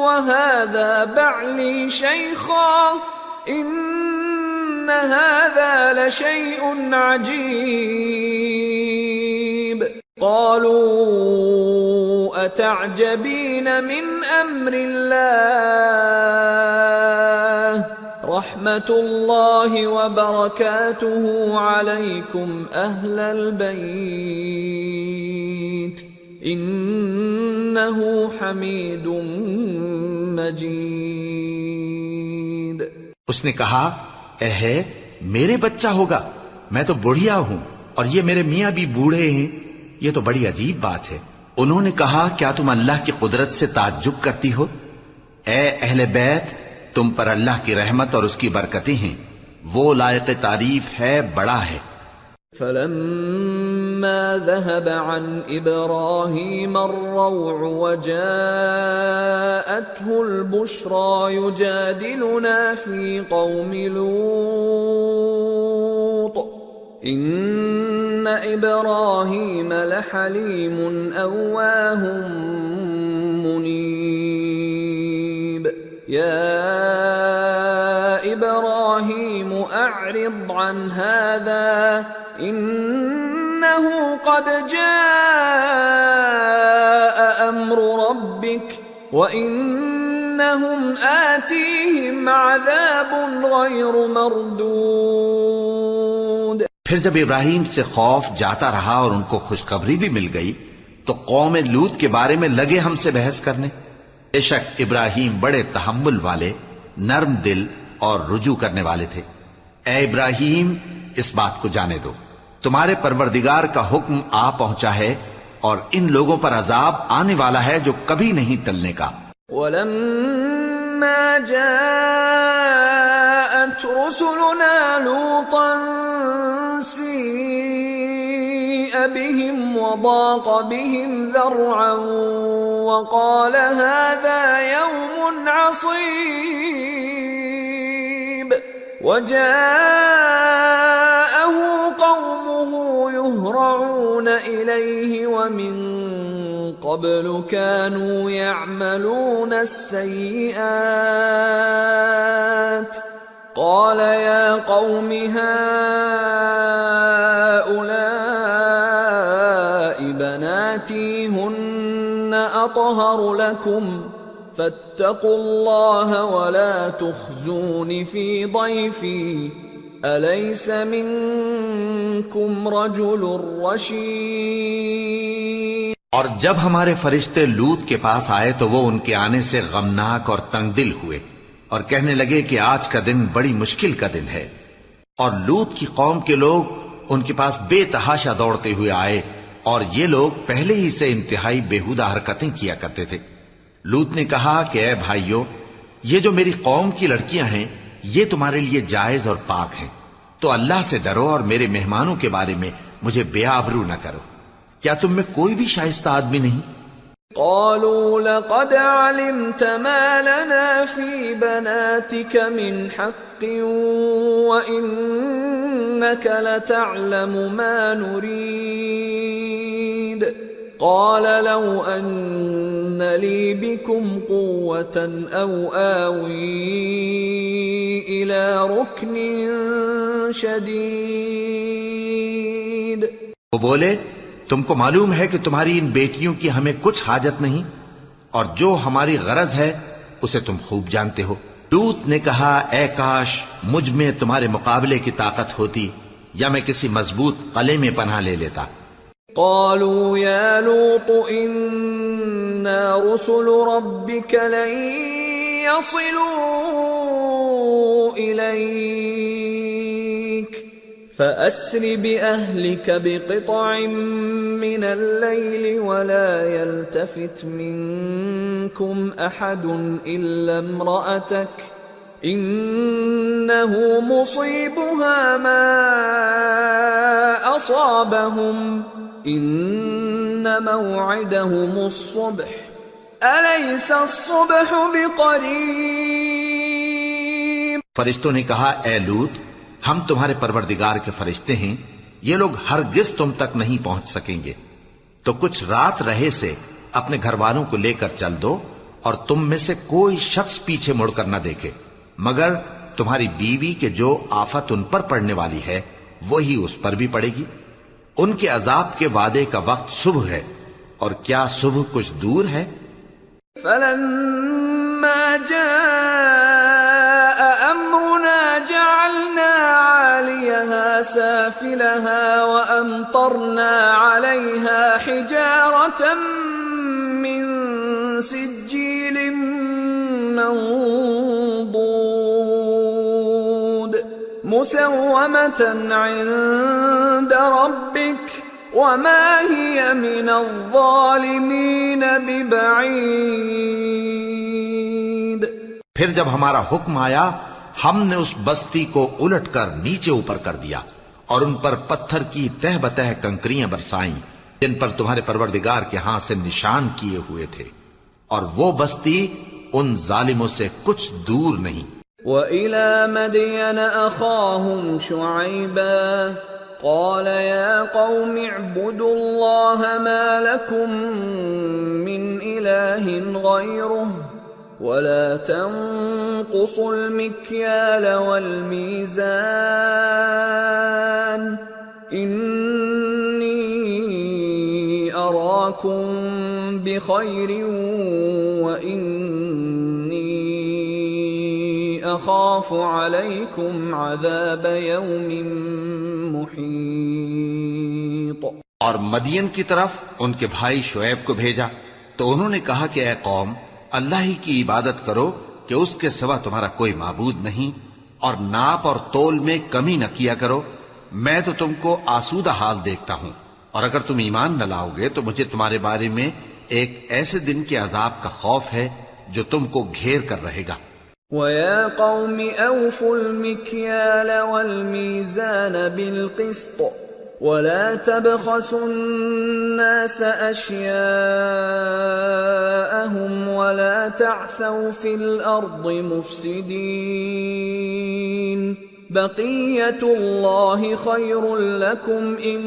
وهذا بعلي شيخا إن هذا لشيء عجيب. قالوا أتعجبين من أمر الله رحمة الله وبركاته عليكم أهل البيت إنه حميد مجيد. اس نے کہا اے میرے بچہ ہوگا، میں تو بڑھیا ہوں اور یہ میرے میاں بھی بوڑھے ہیں، یہ تو بڑی عجیب بات ہے. انہوں نے کہا کیا تم اللہ کی قدرت سے تعجب کرتی ہو؟ اے اہل بیت، تم پر اللہ کی رحمت اور اس کی برکتیں ہیں، وہ لائق تعریف ہے، بڑا ہے. فلما ذهب عن إبراهيم الروع وجاءته البشرى يجادلنا في قوم لوط إن إبراهيم لحليم أواه منيب. يا إبراهيم أعرض عن هذا إنه قد جاء أمر ربك وإنهم آتيهم عذاب غير مردود. پھر جب ابراہیم سے خوف جاتا رہا اور ان کو خوشخبری بھی مل گئی تو قوم لوط کے بارے میں لگے ہم سے بحث کرنے. بے شک ابراہیم بڑے تحمل والے، نرم دل اور رجوع کرنے والے تھے. اے ابراہیم، اس بات کو جانے دو، تمہارے پروردگار کا حکم آ پہنچا ہے اور ان لوگوں پر عذاب آنے والا ہے جو کبھی نہیں ٹلنے کا. وَلَمَّا جَاءَتْ رُسُلُنَا لُوطًا سِيءَ بِهِمْ وَضَاقَ بِهِمْ ذَرْعًا وَقَالَ هَذَا يَوْمٌ عَصِيبٌ. وَجَاءَهُ قَوْمُهُ يُهْرَعُونَ إِلَيْهِ وَمِن قَبْلُ كَانُوا يَعْمَلُونَ السَّيِّئَاتِ قَالَ يَا قَوْمِ هَؤُلَاءِ بَنَاتِي هُنَّ أَطْهَرُ لَكُمْ فَاتَّقُوا اللَّهَ وَلَا تُخْزُونِ فِي ضَيْفِي أَلَيْسَ مِنكُمْ رَجُلٌ رَّشِيدٌ. اور جب ہمارے فرشتے لوط کے پاس آئے تو وہ ان کے آنے سے غمناک اور تنگ دل ہوئے اور کہنے لگے کہ آج کا دن بڑی مشکل کا دن ہے. اور لوط کی قوم کے لوگ ان کے پاس بے تحاشا دوڑتے ہوئے آئے اور یہ لوگ پہلے ہی سے انتہائی بےہودہ حرکتیں کیا کرتے تھے۔ لوط نے کہا کہ اے بھائیو، یہ جو میری قوم کی لڑکیاں ہیں یہ تمہارے لیے جائز اور پاک ہیں، تو اللہ سے ڈرو اور میرے مہمانوں کے بارے میں مجھے بے آبرو نہ کرو۔ کیا تم میں کوئی بھی شائستہ آدمی نہیں؟ قالوا لقد علمت ما لنا في بناتك من حق وإنك لتعلم ما نريد قال لو أن لي بكم قوة أو آوي إلى ركن شديد۔ وہ بولے تم کو معلوم ہے کہ تمہاری ان بیٹیوں کی ہمیں کچھ حاجت نہیں، اور جو ہماری غرض ہے اسے تم خوب جانتے ہو۔ لوط نے کہا اے کاش مجھ میں تمہارے مقابلے کی طاقت ہوتی، یا میں کسی مضبوط قلعے میں پناہ لے لیتا۔ قالوا يا لوط إنا رسل ربك لن يصلوا إليك فأسر بأهلك بقطع من الليل ولا يلتفت منكم أحد إلا امرأتك إنه مصيبها ما أصابهم إن موعدهم الصبح أليس الصبح بقريب۔ فرشتوں نے کہا اے لوط، ہم تمہارے پروردگار کے فرشتے ہیں، یہ لوگ ہرگز تم تک نہیں پہنچ سکیں گے، تو کچھ رات رہے سے اپنے گھر والوں کو لے کر چل دو، اور تم میں سے کوئی شخص پیچھے مڑ کر نہ دیکھے مگر تمہاری بیوی کے جو آفت ان پر پڑنے والی ہے وہی اس پر بھی پڑے گی۔ ان کے عذاب کے وعدے کا وقت صبح ہے، اور کیا صبح کچھ دور ہے؟ فلما جاء أمرنا جعلنا عاليها سافلها وأمطرنا عليها حجارة من سجيل منضود مسومة عند ربك وما هي من الظالمين ببعيد۔ پھر جب ہمارا حکم آیا ہم نے اس بستی کو الٹ کر نیچے اوپر کر دیا اور ان پر پتھر کی تہ بتہ کنکریاں برسائیں جن پر تمہارے پروردگار کے ہاں سے نشان کیے ہوئے تھے، اور وہ بستی ان ظالموں سے کچھ دور نہیں۔ وَإِلَى مَدْيَنَ أَخَاهُمْ شُعَيْبًا قَالَ يَا قَوْمِ اعْبُدُوا اللَّهَ مَا لَكُمْ مِنْ إِلَٰهٍ غَيْرُهُ وَلَا تَنقُصُوا الْمِكْيَالَ وَالْمِيزَانَ إِنِّي أَرَاكُمْ بِخَيْرٍ وَإِنِّي أَخَافُ عَلَيْكُمْ عَذَابَ يَوْمٍ مُحِيطٍ۔ اور مدین کی طرف ان کے بھائی شعیب کو بھیجا تو انہوں نے کہا کہ اے قوم، اللہ ہی کی عبادت کرو کہ اس کے سوا تمہارا کوئی معبود نہیں، اور ناپ اور تول میں کمی نہ کیا کرو، میں تو تم کو آسودہ حال دیکھتا ہوں، اور اگر تم ایمان نہ لاؤ گے تو مجھے تمہارے بارے میں ایک ایسے دن کے عذاب کا خوف ہے جو تم کو گھیر کر رہے گا۔ وَيَا قَوْمِ أَوْفُوا الْمِكْيَالَ وَالْمِيزَانَ بِالْقِسْطِ وَلَا تَبْخَسُوا النَّاسَ أَشْيَاءَهُمْ وَلَا تَعْثَوْا فِي الْأَرْضِ مُفْسِدِينَ بَقِيَّةُ اللَّهِ خَيْرٌ لَكُمْ إِن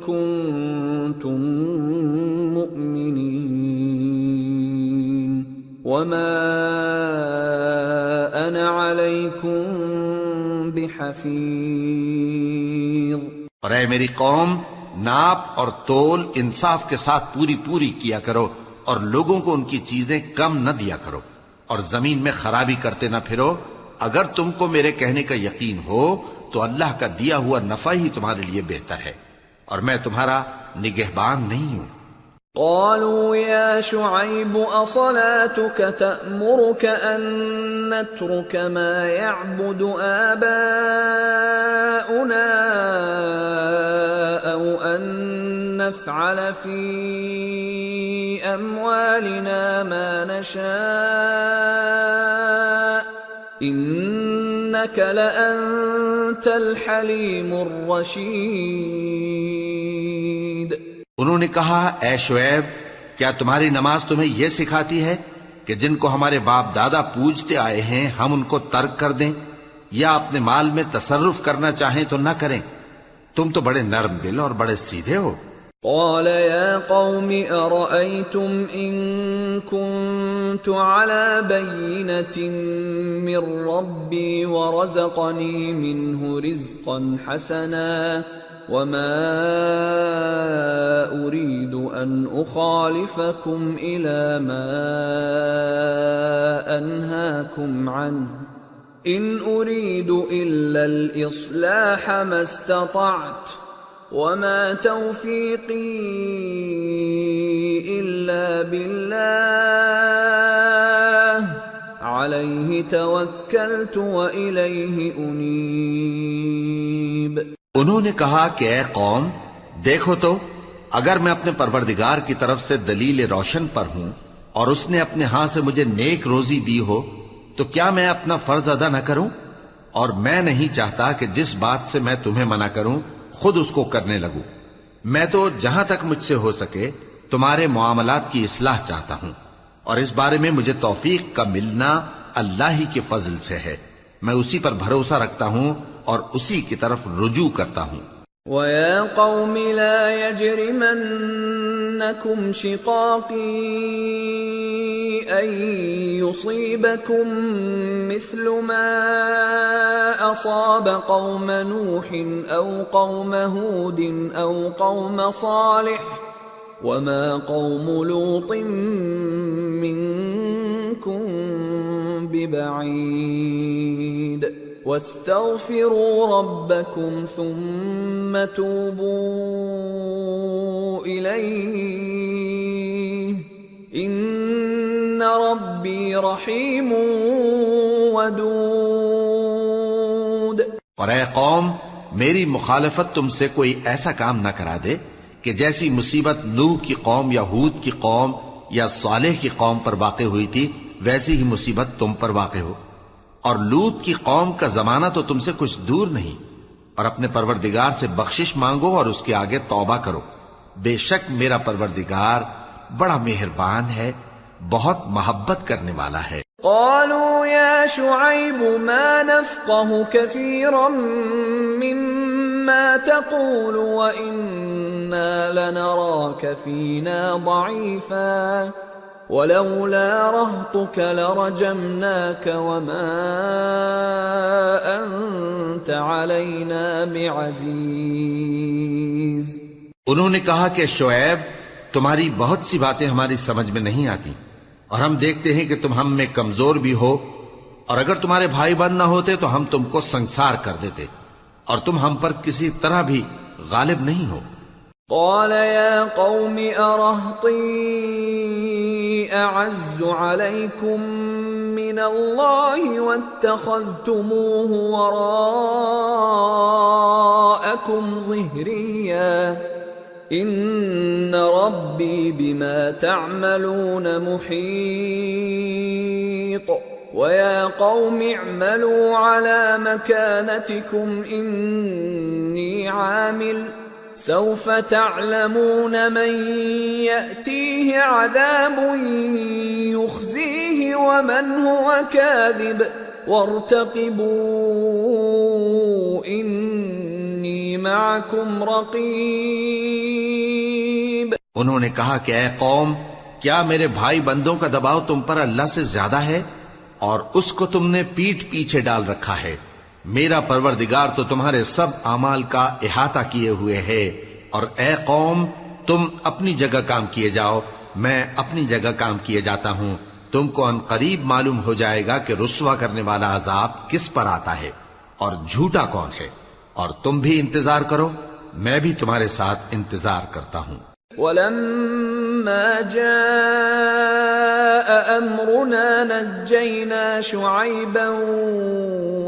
كُنتُم مُؤْمِنِينَ وَمَا أَنَا عَلَيْكُمْ بِحَفِيظٍ۔ اور اے میری قوم، ناپ اور تول انصاف کے ساتھ پوری پوری کیا کرو، اور لوگوں کو ان کی چیزیں کم نہ دیا کرو، اور زمین میں خرابی کرتے نہ پھرو۔ اگر تم کو میرے کہنے کا یقین ہو تو اللہ کا دیا ہوا نفع ہی تمہارے لیے بہتر ہے، اور میں تمہارا نگہبان نہیں ہوں۔ قالوا يا شعيب أصلاتك تأمرك أن نترك ما يعبد آباؤنا أو أن نفعل في أموالنا ما نشاء إنك لأنت الحليم الرشيد۔ انہوں نے کہا اے شعیب کیا تمہاری نماز تمہیں یہ سکھاتی ہے کہ جن کو ہمارے باپ دادا پوجتے آئے ہیں ہم ان کو ترک کر دیں یا اپنے مال میں تصرف کرنا چاہیں تو نہ کریں؟ تم تو بڑے نرم دل اور بڑے سیدھے ہو۔ قال يا قوم أرأيتم إن كنت على بينة من ربي ورزقني منه رزقا حسنا وما أريد أن أخالفكم إلى ما أنهاكم عنه إن أريد إلا الإصلاح ما استطعت وما توفيقي إلا بالله عليه توكلت وإليه أنيب۔ انہوں نے کہا کہ اے قوم دیکھو تو اگر میں اپنے پروردگار کی طرف سے دلیل روشن پر ہوں اور اس نے اپنے ہاں سے مجھے نیک روزی دی ہو تو کیا میں اپنا فرض ادا نہ کروں؟ اور میں نہیں چاہتا کہ جس بات سے میں تمہیں منع کروں خود اس کو کرنے لگوں۔ میں تو جہاں تک مجھ سے ہو سکے تمہارے معاملات کی اصلاح چاہتا ہوں، اور اس بارے میں مجھے توفیق کا ملنا اللہ ہی کے فضل سے ہے۔ میں اسی پر بھروسہ رکھتا ہوں اور اسی کی طرف رجوع کرتا ہوں۔ وَيَا قَوْمِ لَا يَجْرِمَنَّكُمْ شِقَاقِي أَن يُصِيبَكُم مِّثْلُ مَا أَصَابَ قَوْمَ نُوحٍ أَوْ قَوْمَ هُودٍ أَوْ قَوْمَ صَالِحٍ وَمَا قَوْمُ لُوطٍ مِّنكُم بِبَعِيدٍ وَاسْتَغْفِرُوا رَبَّكُمْ ثُمَّ تُوبُوا إِلَيْهِ إِنَّ رَبِّي رَحِيمٌ وَدُودٌ۔ اور اے قوم میری مخالفت تم سے کوئی ایسا کام نہ کرا دے کہ جیسی مصیبت نوح کی قوم یا ہود کی قوم یا صالح کی قوم پر واقع ہوئی تھی ویسی ہی مصیبت تم پر واقع ہو۔ اور لوط کی قوم کا زمانہ تو تم سے کچھ دور نہیں، اور اپنے پروردگار سے بخشش مانگو اور اس کے آگے توبہ کرو، بے شک میرا پروردگار بڑا مہربان ہے، بہت محبت کرنے والا ہے۔ قالوا يا شعيب ما نفقه كثيرا مما تقول وإنا لنراك فينا ضعيفا ولولا رهطك لرجمناك وما أنت علينا بعزيز۔ انہوں نے کہا کہ شعیب تمہاری بہت سی باتیں ہماری سمجھ میں نہیں آتی، اور ہم دیکھتے ہیں کہ تم ہم میں کمزور بھی ہو، اور اگر تمہارے بھائی بند نہ ہوتے تو ہم تم کو سنسار کر دیتے، اور تم ہم پر کسی طرح بھی غالب نہیں ہو۔ قال يا قوم أرهطي أعز عليكم من الله واتخذتموه وراءكم ظهريا إن ربي بما تعملون محيط ويا قوم اعملوا على مكانتكم إني عامل سوف تعلمون من يأتيه عذاب يخزيه ومن هو كاذب وارتقبوا إني معكم رقيب۔ انہوں نے کہا کہ اے قوم کیا میرے بھائی بندوں کا دباؤ تم پر اللہ سے زیادہ ہے، اور اس کو تم نے پیٹھ پیچھے ڈال رکھا ہے؟ میرا پروردگار تو تمہارے سب اعمال کا احاطہ کیے ہوئے ہے، اور اے قوم تم اپنی جگہ کام کیے جاؤ، میں اپنی جگہ کام کیے جاتا ہوں۔ تم کو ان قریب معلوم ہو جائے گا کہ رسوا کرنے والا عذاب کس پر آتا ہے اور جھوٹا کون ہے، اور تم بھی انتظار کرو، میں بھی تمہارے ساتھ انتظار کرتا ہوں۔ وَلَمَّا فلما جاء أمرنا نجينا شعيبا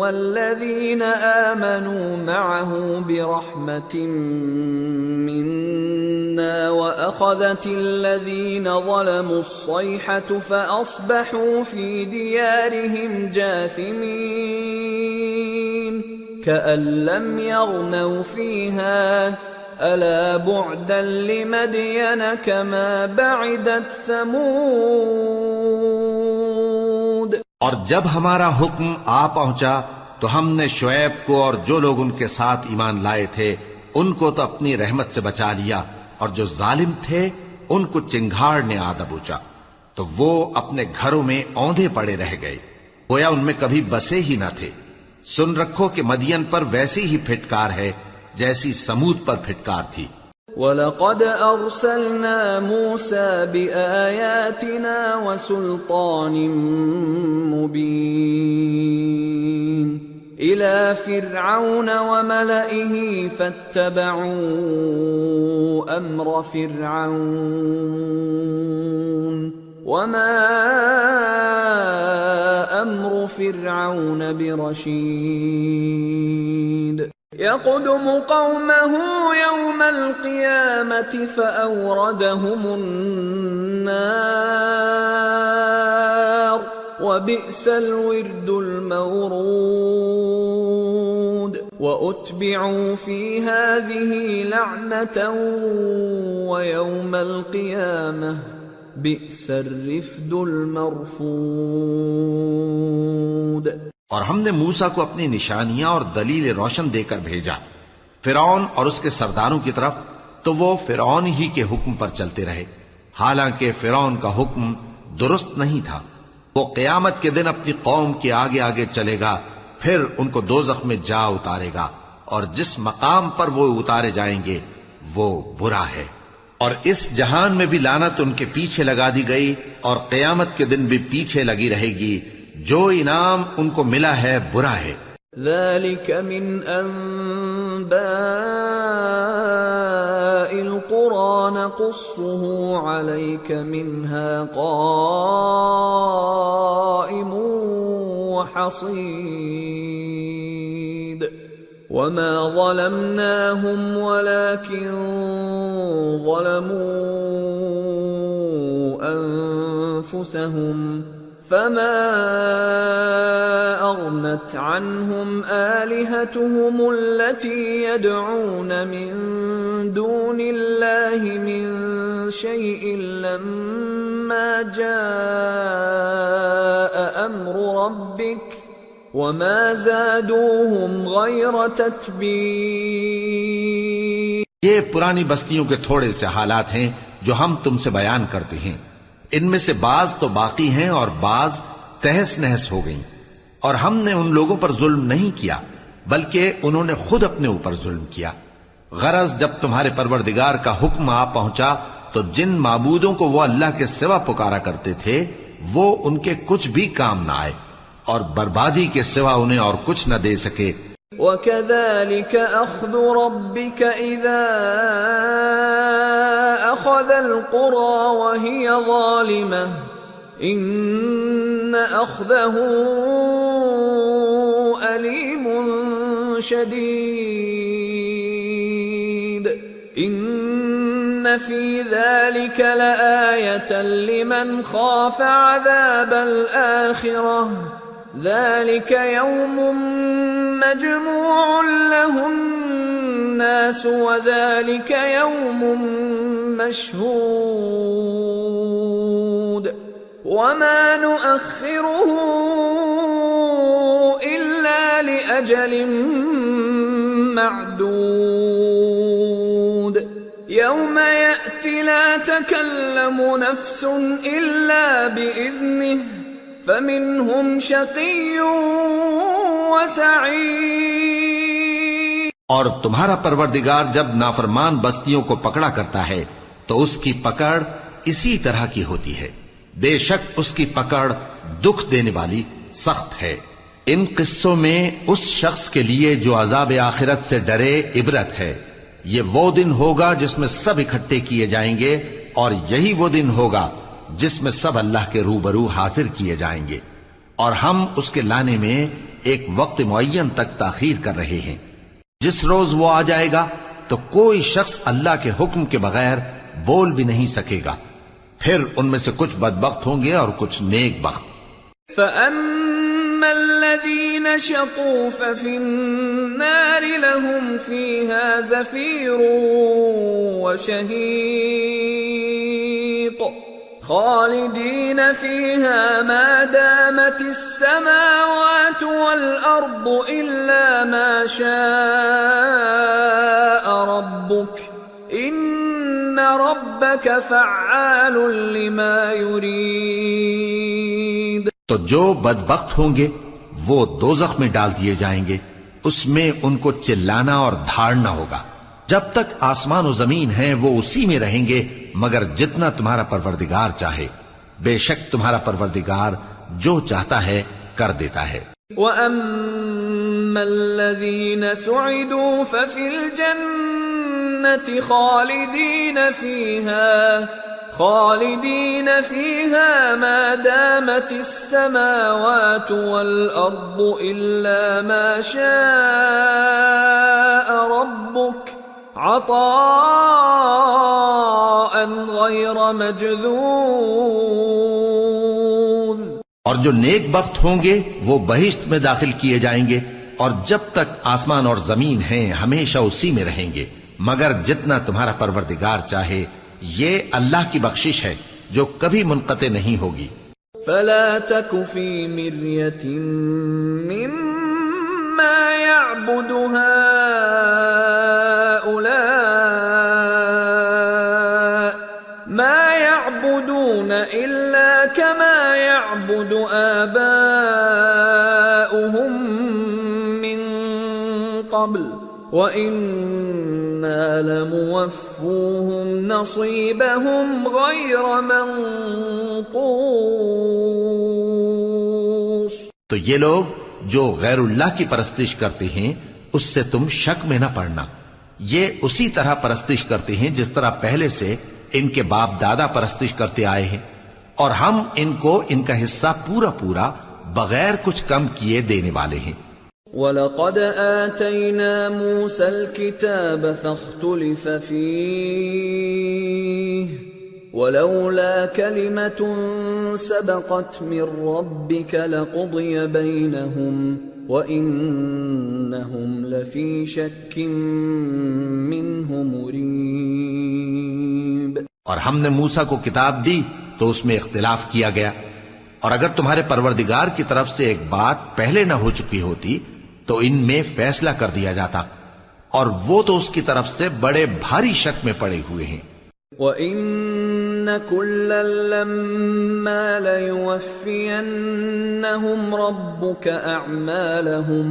والذين آمنوا معه برحمة منا وأخذت الذين ظلموا الصيحة فأصبحوا في ديارهم جاثمين كأن لم يغنوا فيها ألا بعدا لمدين كما بعدت ثمود. اور جب ہمارا حکم آ پہنچا تو ہم نے شعیب کو اور جو لوگ ان کے ساتھ ایمان لائے تھے ان کو تو اپنی رحمت سے بچا لیا، اور جو ظالم تھے ان کو چنگھاڑ نے آ دبوچا تو وہ اپنے گھروں میں اوندھے پڑے رہ گئے، گویا ان میں کبھی بسے ہی نہ تھے. سن رکھو کہ مدین پر ویسی ہی پھٹکار ہے جیسی سمود پر پھٹکار تھی. وَلَقَدْ أَرْسَلْنَا مُوسَى بِآيَاتِنَا وَسُلْطَانٍ مُبِينٍ إِلَى فِرْعَوْنَ وَمَلَئِهِ فَاتَّبَعُوا أَمْرَ فِرْعَوْنَ وَمَا أَمْرُ فِرْعَوْنَ بِرَشِيدٍ يَقْدُمُ قَوْمَهُ يَوْمَ الْقِيَامَةِ فَأَوْرَدَهُمُ النَّارَ وَبِئْسَ الْوِرْدُ الْمَوْرُودُ وَأُتْبِعُوا فِي هَذِهِ لَعْنَةً وَيَوْمَ الْقِيَامَةِ بِئْسَ الرِّفْدُ الْمَرْفُودُ. اور ہم نے موسیٰ کو اپنی نشانیاں اور دلیل روشن دے کر بھیجا فرعون اور اس کے سرداروں کی طرف، تو وہ فرعون ہی کے حکم پر چلتے رہے، حالانکہ فرعون کا حکم درست نہیں تھا. وہ قیامت کے دن اپنی قوم کے آگے آگے چلے گا، پھر ان کو دوزخ میں جا اتارے گا، اور جس مقام پر وہ اتارے جائیں گے وہ برا ہے. اور اس جہان میں بھی لعنت ان کے پیچھے لگا دی گئی، اور قیامت کے دن بھی پیچھے لگی رہے گی. جو انعام ان کو ملا ہے برا ہے. ذَلِكَ مِنْ أَنْبَاءِ الْقُرَى نَقُصُّهُ عَلَيْكَ مِنْهَا قَائِمٌ وَحَصِيدٌ وَمَا ظَلَمْنَاهُمْ وَلَكِنْ ظَلَمُوا أَنفُسَهُمْ فما أغنت عنهم آلهتهم التي يدعون من دون الله من شيء لما جاء أمر ربك وما زادوهم غير تتبيب. یہ پرانی بستیوں کے تھوڑے سے حالات ہیں جو ہم تم سے بیان کرتے ہیں. ان میں سے بعض تو باقی ہیں اور بعض تہس نہس ہو گئیں. اور ہم نے ان لوگوں پر ظلم نہیں کیا بلکہ انہوں نے خود اپنے اوپر ظلم کیا. غرض جب تمہارے پروردگار کا حکم آ پہنچا تو جن معبودوں کو وہ اللہ کے سوا پکارا کرتے تھے وہ ان کے کچھ بھی کام نہ آئے اور بربادی کے سوا انہیں اور کچھ نہ دے سکے. وَكَذَلِكَ أَخْذُ رَبِّكَ إِذَا أَخَذَ الْقُرَى وَهِيَ ظَالِمَةٌ إِنَّ أَخْذَهُ أَلِيمٌ شَدِيدٌ إِنَّ فِي ذَلِكَ لَآيَةً لِمَنْ خَافَ عَذَابَ الْآخِرَةِ ذَلِكَ يَوْمٌ مَجْمُوعٌ لَهُ النَّاسُ وَذَلِكَ يَوْمٌ مَشْهُودٌ وَمَا نُؤَخِّرُهُ إِلَّا لِأَجَلٍ مَعْدُودٍ يَوْمَ يَأْتِ لَا تَكَلَّمُ نَفْسٌ إِلَّا بِإِذْنِهِ فَمِنْهُمْ شَقِيٌّ وَسَعِيدٌ. اور تمہارا پروردگار جب نافرمان بستیوں کو پکڑا کرتا ہے تو اس کی پکڑ اسی طرح کی ہوتی ہے. بے شک اس کی پکڑ دکھ دینے والی سخت ہے. ان قصوں میں اس شخص کے لیے جو عذاب آخرت سے ڈرے عبرت ہے. یہ وہ دن ہوگا جس میں سب اکٹھے کیے جائیں گے اور یہی وہ دن ہوگا جس میں سب اللہ کے روبرو حاضر کیے جائیں گے، اور ہم اس کے لانے میں ایک وقت معین تک تاخیر کر رہے ہیں۔ جس روز وہ آ جائے گا تو کوئی شخص اللہ کے حکم کے بغیر بول بھی نہیں سکے گا، پھر ان میں سے کچھ بدبخت ہوں گے اور کچھ نیک بخت۔ فَأَمَّا الَّذِينَ شَقُوا فَفِي النَّارِ لَهُمْ فِيهَا زَفِيرٌ وَشَهِيقٌ خَالِدِينَ فِيهَا مَا دَامَتِ السَّمَاوَاتُ وَالْأَرْضُ إِلَّا مَا شَاءَ رَبُّكَ إِنَّ رَبَّكَ فَعَّالٌ لِمَا يُرِيدُ۔ تو جو بدبخت ہوں گے وہ دوزخ میں ڈال دیے جائیں گے، اس میں ان کو چلانا اور دھاڑنا ہوگا۔ جب تک آسمان و زمین ہیں وہ اسی میں رہیں گے مگر جتنا تمہارا پروردگار چاہے، بے شک تمہارا پروردگار جو چاہتا ہے کر دیتا ہے۔ وَأَمَّا الَّذِينَ سُعِدُوا فَفِي الْجَنَّةِ خالدين فيها ما دامت السماوات والأرض إلا ما شاء ربك عطاء غير مجذوذ۔ اور جو نیک بخت ہوں گے وہ بہشت میں داخل کیے جائیں گے، اور جب تک آسمان اور زمین ہیں ہمیشہ اسی میں رہیں گے مگر جتنا تمہارا پروردگار چاہے، یہ اللہ کی بخشش ہے جو کبھی منقطع نہیں ہوگی۔ فلا تك في مرية مما يعبد هؤلاء ما يعبدون إلا كما يعبد آباؤهم من قبل وَإِنَّا لَمُوَفُّوهُمْ نَصِيبَهُمْ غَيْرَ مَنْقُوصٍ۔ تو یہ لوگ جو غیر اللہ کی پرستش کرتے ہیں اس سے تم شک میں نہ پڑنا، یہ اسی طرح پرستش کرتے ہیں جس طرح پہلے سے ان کے باپ دادا پرستش کرتے آئے ہیں، اور ہم ان کو ان کا حصہ پورا پورا بغیر کچھ کم کیے دینے والے ہیں۔ وَلَقَدْ آتَيْنَا مُوسَى الْكِتَابَ فَاخْتُلِفَ فِيهِ وَلَوْلَا كَلِمَةٌ سَبَقَتْ مِنْ رَبِّكَ لَقُضِيَ بَيْنَهُمْ وَإِنَّهُمْ لَفِي شَكٍّ مِّنْهُ مُرِيبٍ۔ اور ہم نے موسیٰ کو کتاب دی تو اس میں اختلاف کیا گیا، اور اگر تمہارے پروردگار کی طرف سے ایک بات پہلے نہ ہو چکی ہوتی تو ان میں فیصلہ کر دیا جاتا، اور وہ تو اس کی طرف سے بڑے بھاری شک میں پڑے ہوئے ہیں۔ وَإِنَّ كُلًّا لَمَّا لَيُوَفِّيَنَّهُمْ رَبُّكَ أَعْمَالَهُمْ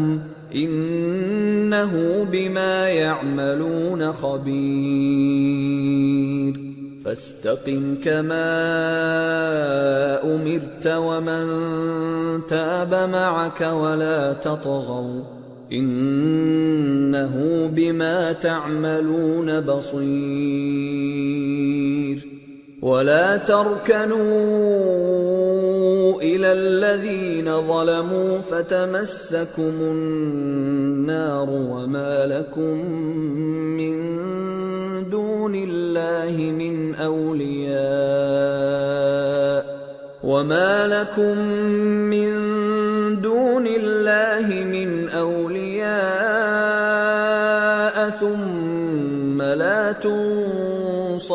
إِنَّهُ بِمَا يَعْمَلُونَ خَبِيرٌ فَاسْتَقِمْ كَمَا أُمِرْتَ وَمَنْ تَابَ مَعَكَ وَلَا تَطْغَوْا إِنَّهُ بِمَا تَعْمَلُونَ بَصِيرٌ وَلَا تَرْكَنُوا إِلَى الَّذِينَ ظَلَمُوا فَتَمَسَّكُمُ النَّارُ وَمَا لَكُمْ مِنْ دون الله من أولياء وما لكم من دون الله من أولياء ثم لا تنصرون۔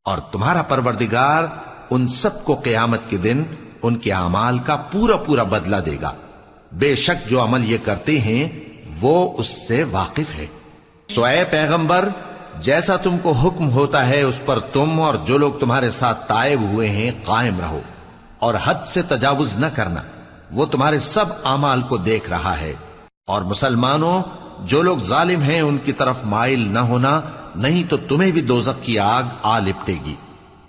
اور تمہارا پروردگار ان سب کو قیامت کے دن ان کے اعمال کا پورا پورا بدلہ دے گا، بے شک جو عمل یہ کرتے ہیں وہ اس سے واقف ہے۔ سو اے پیغمبر، جیسا تم کو حکم ہوتا ہے اس پر تم اور جو لوگ تمہارے ساتھ تائب ہوئے ہیں قائم رہو، اور حد سے تجاوز نہ کرنا، وہ تمہارے سب اعمال کو دیکھ رہا ہے۔ اور مسلمانوں، جو لوگ ظالم ہیں ان کی طرف مائل نہ ہونا، نہیں تو تمہیں بھی دوزخ کی آگ آ لپٹے گی،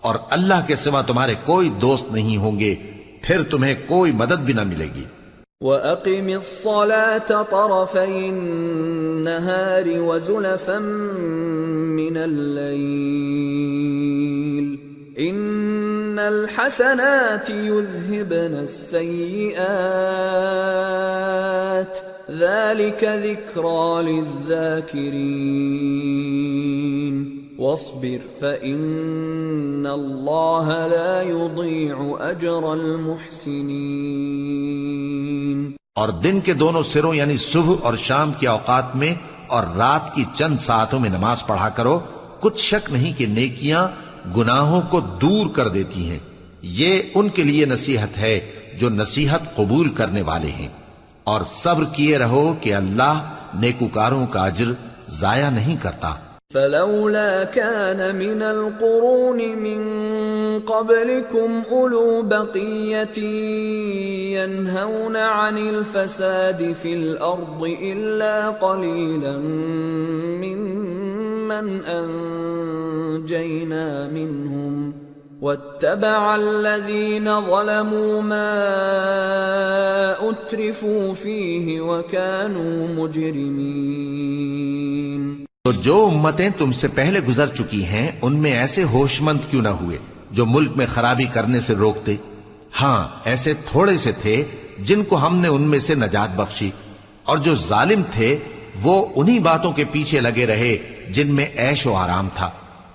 اور اللہ کے سوا تمہارے کوئی دوست نہیں ہوں گے، پھر تمہیں کوئی مدد بھی نہ ملے گی۔ وَأَقِمِ الصَّلَاةَ طَرَفَيِ النَّهَارِ وَزُلَفًا من الليل إن الحسنات يذهبن السيئات ذلك ذكرى للذاكرين واصبر فإن الله لا يضيع أجر المحسنين۔ اور دن کے دونوں سروں یعنی صبح اور شام کے اوقات میں اور رات کی چند ساعتوں میں نماز پڑھا کرو، کچھ شک نہیں کہ نیکیاں گناہوں کو دور کر دیتی ہیں۔ یہ ان کے لیے نصیحت ہے جو نصیحت قبول کرنے والے ہیں، اور صبر کیے رہو کہ اللہ نیکوکاروں کا اجر ضائع نہیں کرتا۔ فلولا كان من القرون من قبلكم أولو بقية ينهون عن الفساد في الأرض إلا قليلا ممن أنجينا منهم واتبع الذين ظلموا ما أترفوا فيه وكانوا مجرمين۔ تو جو امتیں تم سے پہلے گزر چکی ہیں ان میں ایسے ہوش مند کیوں نہ ہوئے جو ملک میں خرابی کرنے سے روکتے؟ ہاں ایسے تھوڑے سے تھے جن کو ہم نے ان میں سے نجات بخشی، اور جو ظالم تھے وہ انہی باتوں کے پیچھے لگے رہے جن میں عیش و آرام تھا،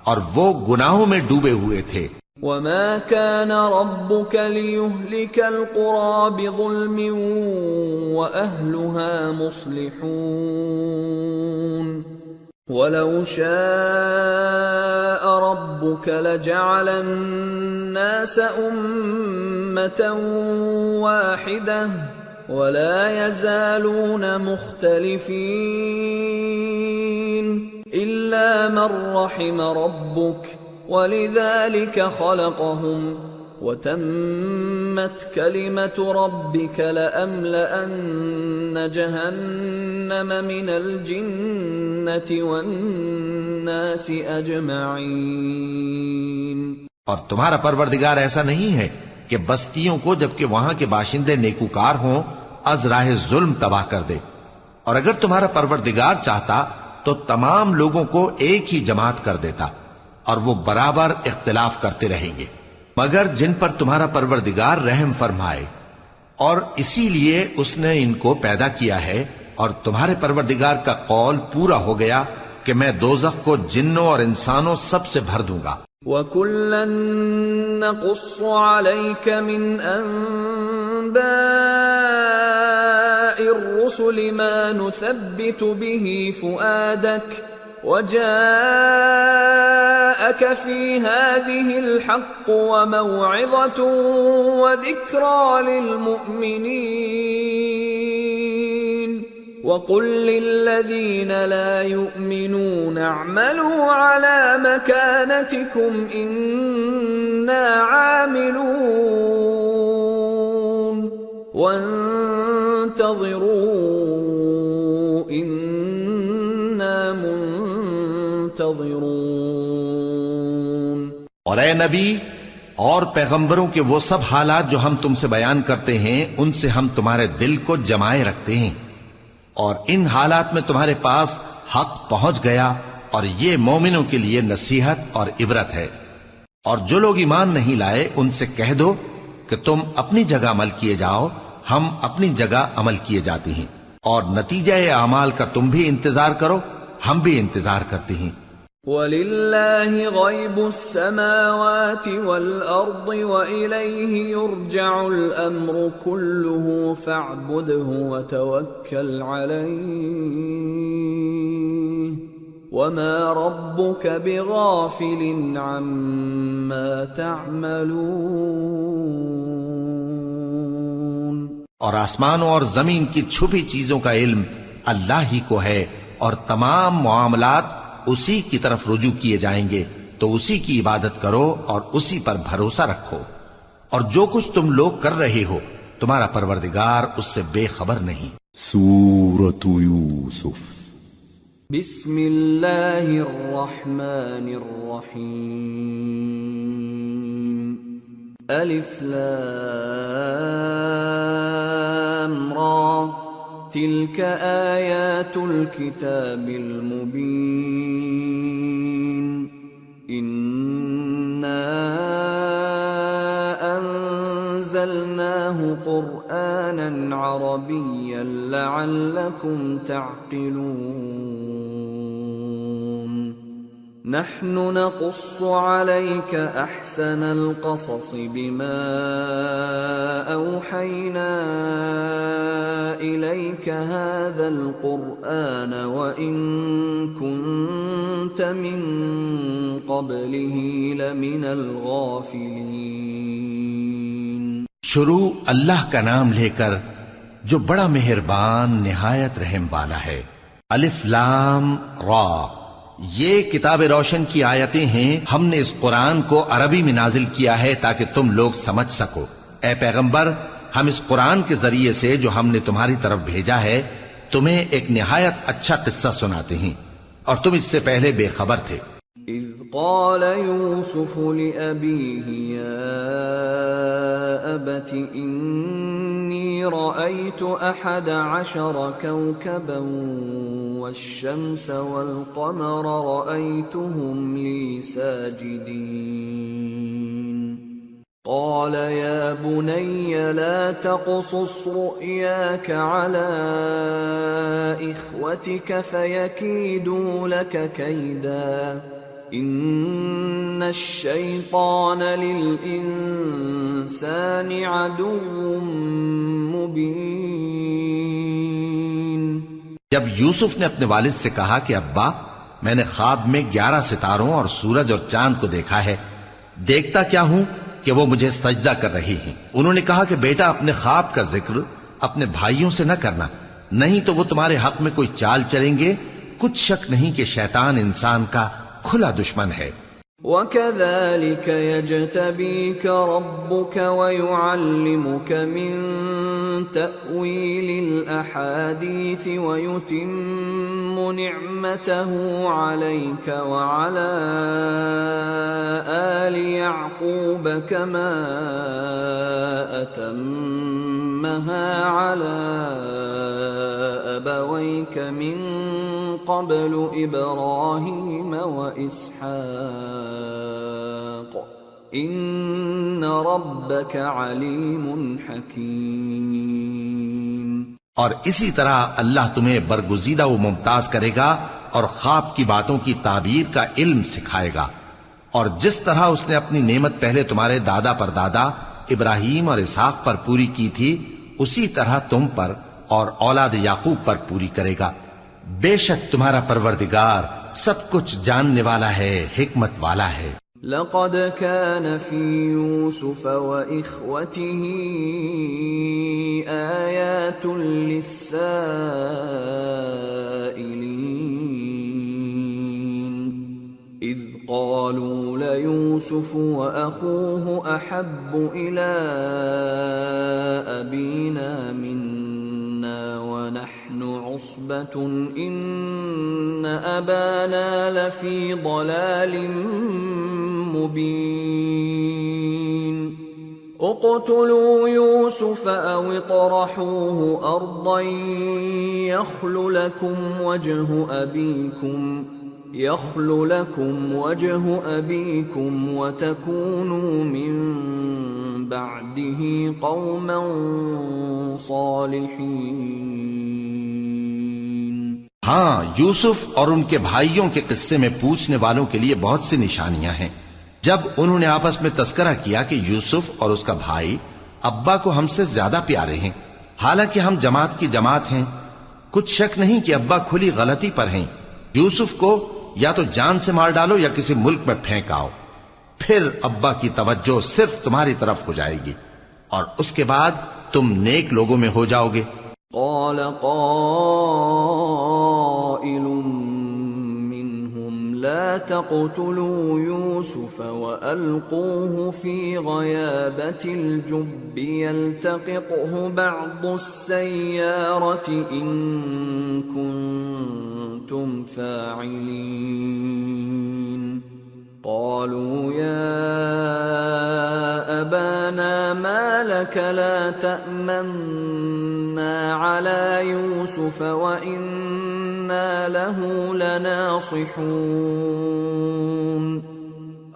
اور وہ گناہوں میں ڈوبے ہوئے تھے۔ وما كان ربك ليهلك القرى بظلم وأهلها مصلحون ولو شاء ربك لجعل الناس أمة واحدة ولا يزالون مختلفين إلا من رحم ربك ولذلك خلقهم وتمت كلمة ربك لأملأن جهنم من الجنة والناس أجمعين۔ اور تمہارا پروردگار ایسا نہیں ہے کہ بستیوں کو جبکہ وہاں کے باشندے نیکوکار ہوں از راہ ظلم تباہ کر دے، اور اگر تمہارا پروردگار چاہتا تو تمام لوگوں کو ایک ہی جماعت کر دیتا، اور وہ برابر اختلاف کرتے رہیں گے، مگر جن پر تمہارا پروردگار رحم فرمائے، اور اسی لیے اس نے ان کو پیدا کیا ہے، اور تمہارے پروردگار کا قول پورا ہو گیا کہ میں دوزخ کو جنوں اور انسانوں سب سے بھر دوں گا۔ وَكُلًّا نَّقُصُّ عَلَيْكَ مِنْ أَنبَاءِ الرُّسُلِ مَا نُثَبِّتُ بِهِ فُؤَادَكَ وَجَاءَكَ فِي هَٰذِهِ الْحَقُّ وَمَوْعِظَةٌ وَذِكْرَىٰ لِلْمُؤْمِنِينَ وَقُل لِّلَّذِينَ لَا يُؤْمِنُونَ اعْمَلُوا عَلَىٰ مَكَانَتِكُمْ إِنَّا عَامِلُونَ وَانتَظِرُوا إِنَّا منتظرون۔ اور اے نبی اور پیغمبروں کے وہ سب حالات جو ہم تم سے بیان کرتے ہیں ان سے ہم تمہارے دل کو جمائے رکھتے ہیں، اور ان حالات میں تمہارے پاس حق پہنچ گیا، اور یہ مومنوں کے لیے نصیحت اور عبرت ہے۔ اور جو لوگ ایمان نہیں لائے ان سے کہہ دو کہ تم اپنی جگہ عمل کیے جاؤ، ہم اپنی جگہ عمل کیے جاتے ہیں، اور نتیجہ اعمال کا تم بھی انتظار کرو، ہم بھی انتظار کرتے ہیں۔ وَلِلَّهِ غَيْبُ السَّمَاوَاتِ وَالْأَرْضِ وَإِلَيْهِ يُرْجَعُ الْأَمْرُ كُلُّهُ فَاعْبُدْهُ وَتَوَكَّلْ عَلَيْهِ وَمَا رَبُّكَ بِغَافِلٍ عَمَّا تَعْمَلُونَ۔ اور آسمانوں اور زمین کی چھپی چیزوں کا علم اللہ ہی کو ہے، اور تمام معاملات اسی کی طرف رجوع کیے جائیں گے، تو اسی کی عبادت کرو اور اسی پر بھروسہ رکھو، اور جو کچھ تم لوگ کر رہے ہو تمہارا پروردگار اس سے بے خبر نہیں۔ سورة یوسف بسم اللہ الرحمن الرحیم الف لام را تلك آیات الکتاب المبین انا انزلناه قرآنا عربیا لعلکم تعقلون نحن نقص عليك احسن القصص بما اوحينا اليك هذا القرآن وان كنت من قبله لمن الغافلين. شروع اللہ کا نام لے کر جو بڑا مہربان نہایت رحم والا ہے. الف لام را، یہ کتاب روشن کی آیتیں ہیں. ہم نے اس قرآن کو عربی میں نازل کیا ہے تاکہ تم لوگ سمجھ سکو. اے پیغمبر، ہم اس قرآن کے ذریعے سے جو ہم نے تمہاری طرف بھیجا ہے تمہیں ایک نہایت اچھا قصہ سناتے ہیں اور تم اس سے پہلے بے خبر تھے. اذ قال يوسف لأبيه يا أبت إني رأيت 11 كوكبا والشمس والقمر رأيتهم لي ساجدين قال يا بني لا تقصص رؤياك على إخوتك فيكيدوا لك كيدا ان الشیطان للانسان عدو مبین. جب یوسف نے اپنے والد سے کہا کہ ابا، میں نے خواب میں 11 ستاروں اور سورج اور چاند کو دیکھا ہے، دیکھتا کیا ہوں کہ وہ مجھے سجدہ کر رہی ہیں. انہوں نے کہا کہ بیٹا، اپنے خواب کا ذکر اپنے بھائیوں سے نہ کرنا، نہیں تو وہ تمہارے حق میں کوئی چال چلیں گے. کچھ شک نہیں کہ شیطان انسان کا کھلا دشمن ہے. وَكَذَلِكَ يَجْتَبِيكَ رَبُّكَ وَيُعَلِّمُكَ مِن تَأْوِيلِ الْأَحَادِيثِ وَيُتِمُّ نِعْمَتَهُ عَلَيْكَ وَعَلَى آلِ يَعْقُوبَ كَمَا أَتَمَّهَا عَلَى أَبَوَيْكَ مِن قبل ابراہیم و اسحاق ان ربک علیم حکیم. اور اسی طرح اللہ تمہیں برگزیدہ و ممتاز کرے گا اور خواب کی باتوں کی تعبیر کا علم سکھائے گا. اور جس طرح اس نے اپنی نعمت پہلے تمہارے دادا پر دادا ابراہیم اور اسحاق پر پوری کی تھی، اسی طرح تم پر اور اولاد یعقوب پر پوری کرے گا. بے شک تمہارا پروردگار سب کچھ جاننے والا ہے، حکمت والا ہے. لقد كان في يوسف وإخوته آيات للسائلين إذ قالوا ليوسف وأخوه أحب إلى أبينا منا ونحن عصبة إن أبانا لفي ضلال مبين اقتلوا يوسف أو اطرحوه أرضا يخل لكم وجه أبيكم وتكونوا من بعده قوما صالحين. ہاں، یوسف اور ان کے بھائیوں کے قصے میں پوچھنے والوں کے لیے بہت سی نشانیاں ہیں. جب انہوں نے آپس میں تذکرہ کیا کہ یوسف اور اس کا بھائی ابا کو ہم سے زیادہ پیارے ہیں، حالانکہ ہم جماعت کی جماعت ہیں، کچھ شک نہیں کہ ابا کھلی غلطی پر ہیں. یوسف کو یا تو جان سے مار ڈالو یا کسی ملک میں پھینک آؤ، پھر ابا کی توجہ صرف تمہاری طرف ہو جائے گی اور اس کے بعد تم نیک لوگوں میں ہو جاؤ گے. قال قائل منهم لا تقتلوا يوسف وألقوه في غيابة الجب يلتقطه بعض السيارة إن كنتم فاعلين. قالوا يا أبانا ما لك لا تأمنا على يوسف يوسف وإنا له لناصحون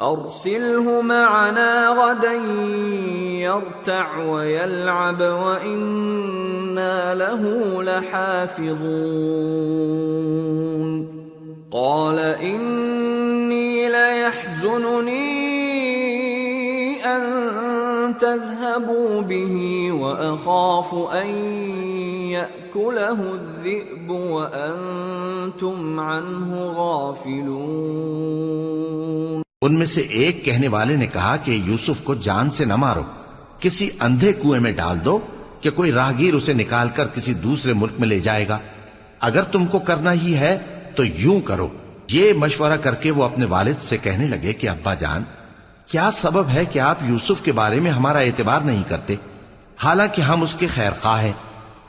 أرسله معنا غدا يرتع ويلعب وإنا له لحافظون قال إني ليحزنني أن تذهبوا به وأخاف أن يأكله الذئب وأنتم عنه غافلون. ان میں سے ایک کہنے والے نے کہا کہ یوسف کو جان سے نہ مارو، کسی اندھے کنویں میں ڈال دو کہ کوئی راہگیر اسے نکال کر کسی دوسرے ملک میں لے جائے گا. اگر تم کو کرنا ہی ہے تو یوں کرو. یہ مشورہ کر کے وہ اپنے والد سے کہنے لگے کہ ابا جان، کیا سبب ہے کہ آپ یوسف کے بارے میں ہمارا اعتبار نہیں کرتے؟ حالانکہ ہم اس کے خیر خواہ ہیں.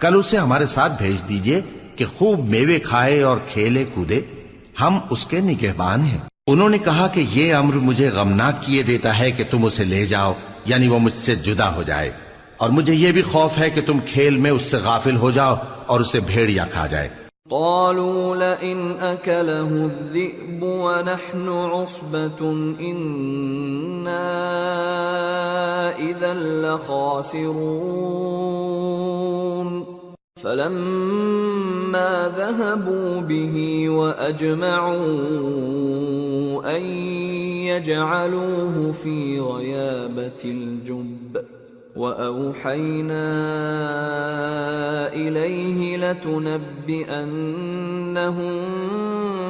کل اسے ہمارے ساتھ بھیج دیجئے کہ خوب میوے کھائے اور کھیلے کودے، ہم اس کے نگہبان ہیں. انہوں نے کہا کہ یہ امر مجھے غمناک کیے دیتا ہے کہ تم اسے لے جاؤ، یعنی وہ مجھ سے جدا ہو جائے، اور مجھے یہ بھی خوف ہے کہ تم کھیل میں اس سے غافل ہو جاؤ اور اسے بھیڑیا کھا جائے. قالوا لئن أكله الذئب ونحن عصبة إنا إذا لخاسرون فلما ذهبوا به وأجمعوا أن يجعلوه في غيابة الجب وأوحينا إليه لتنبئنهم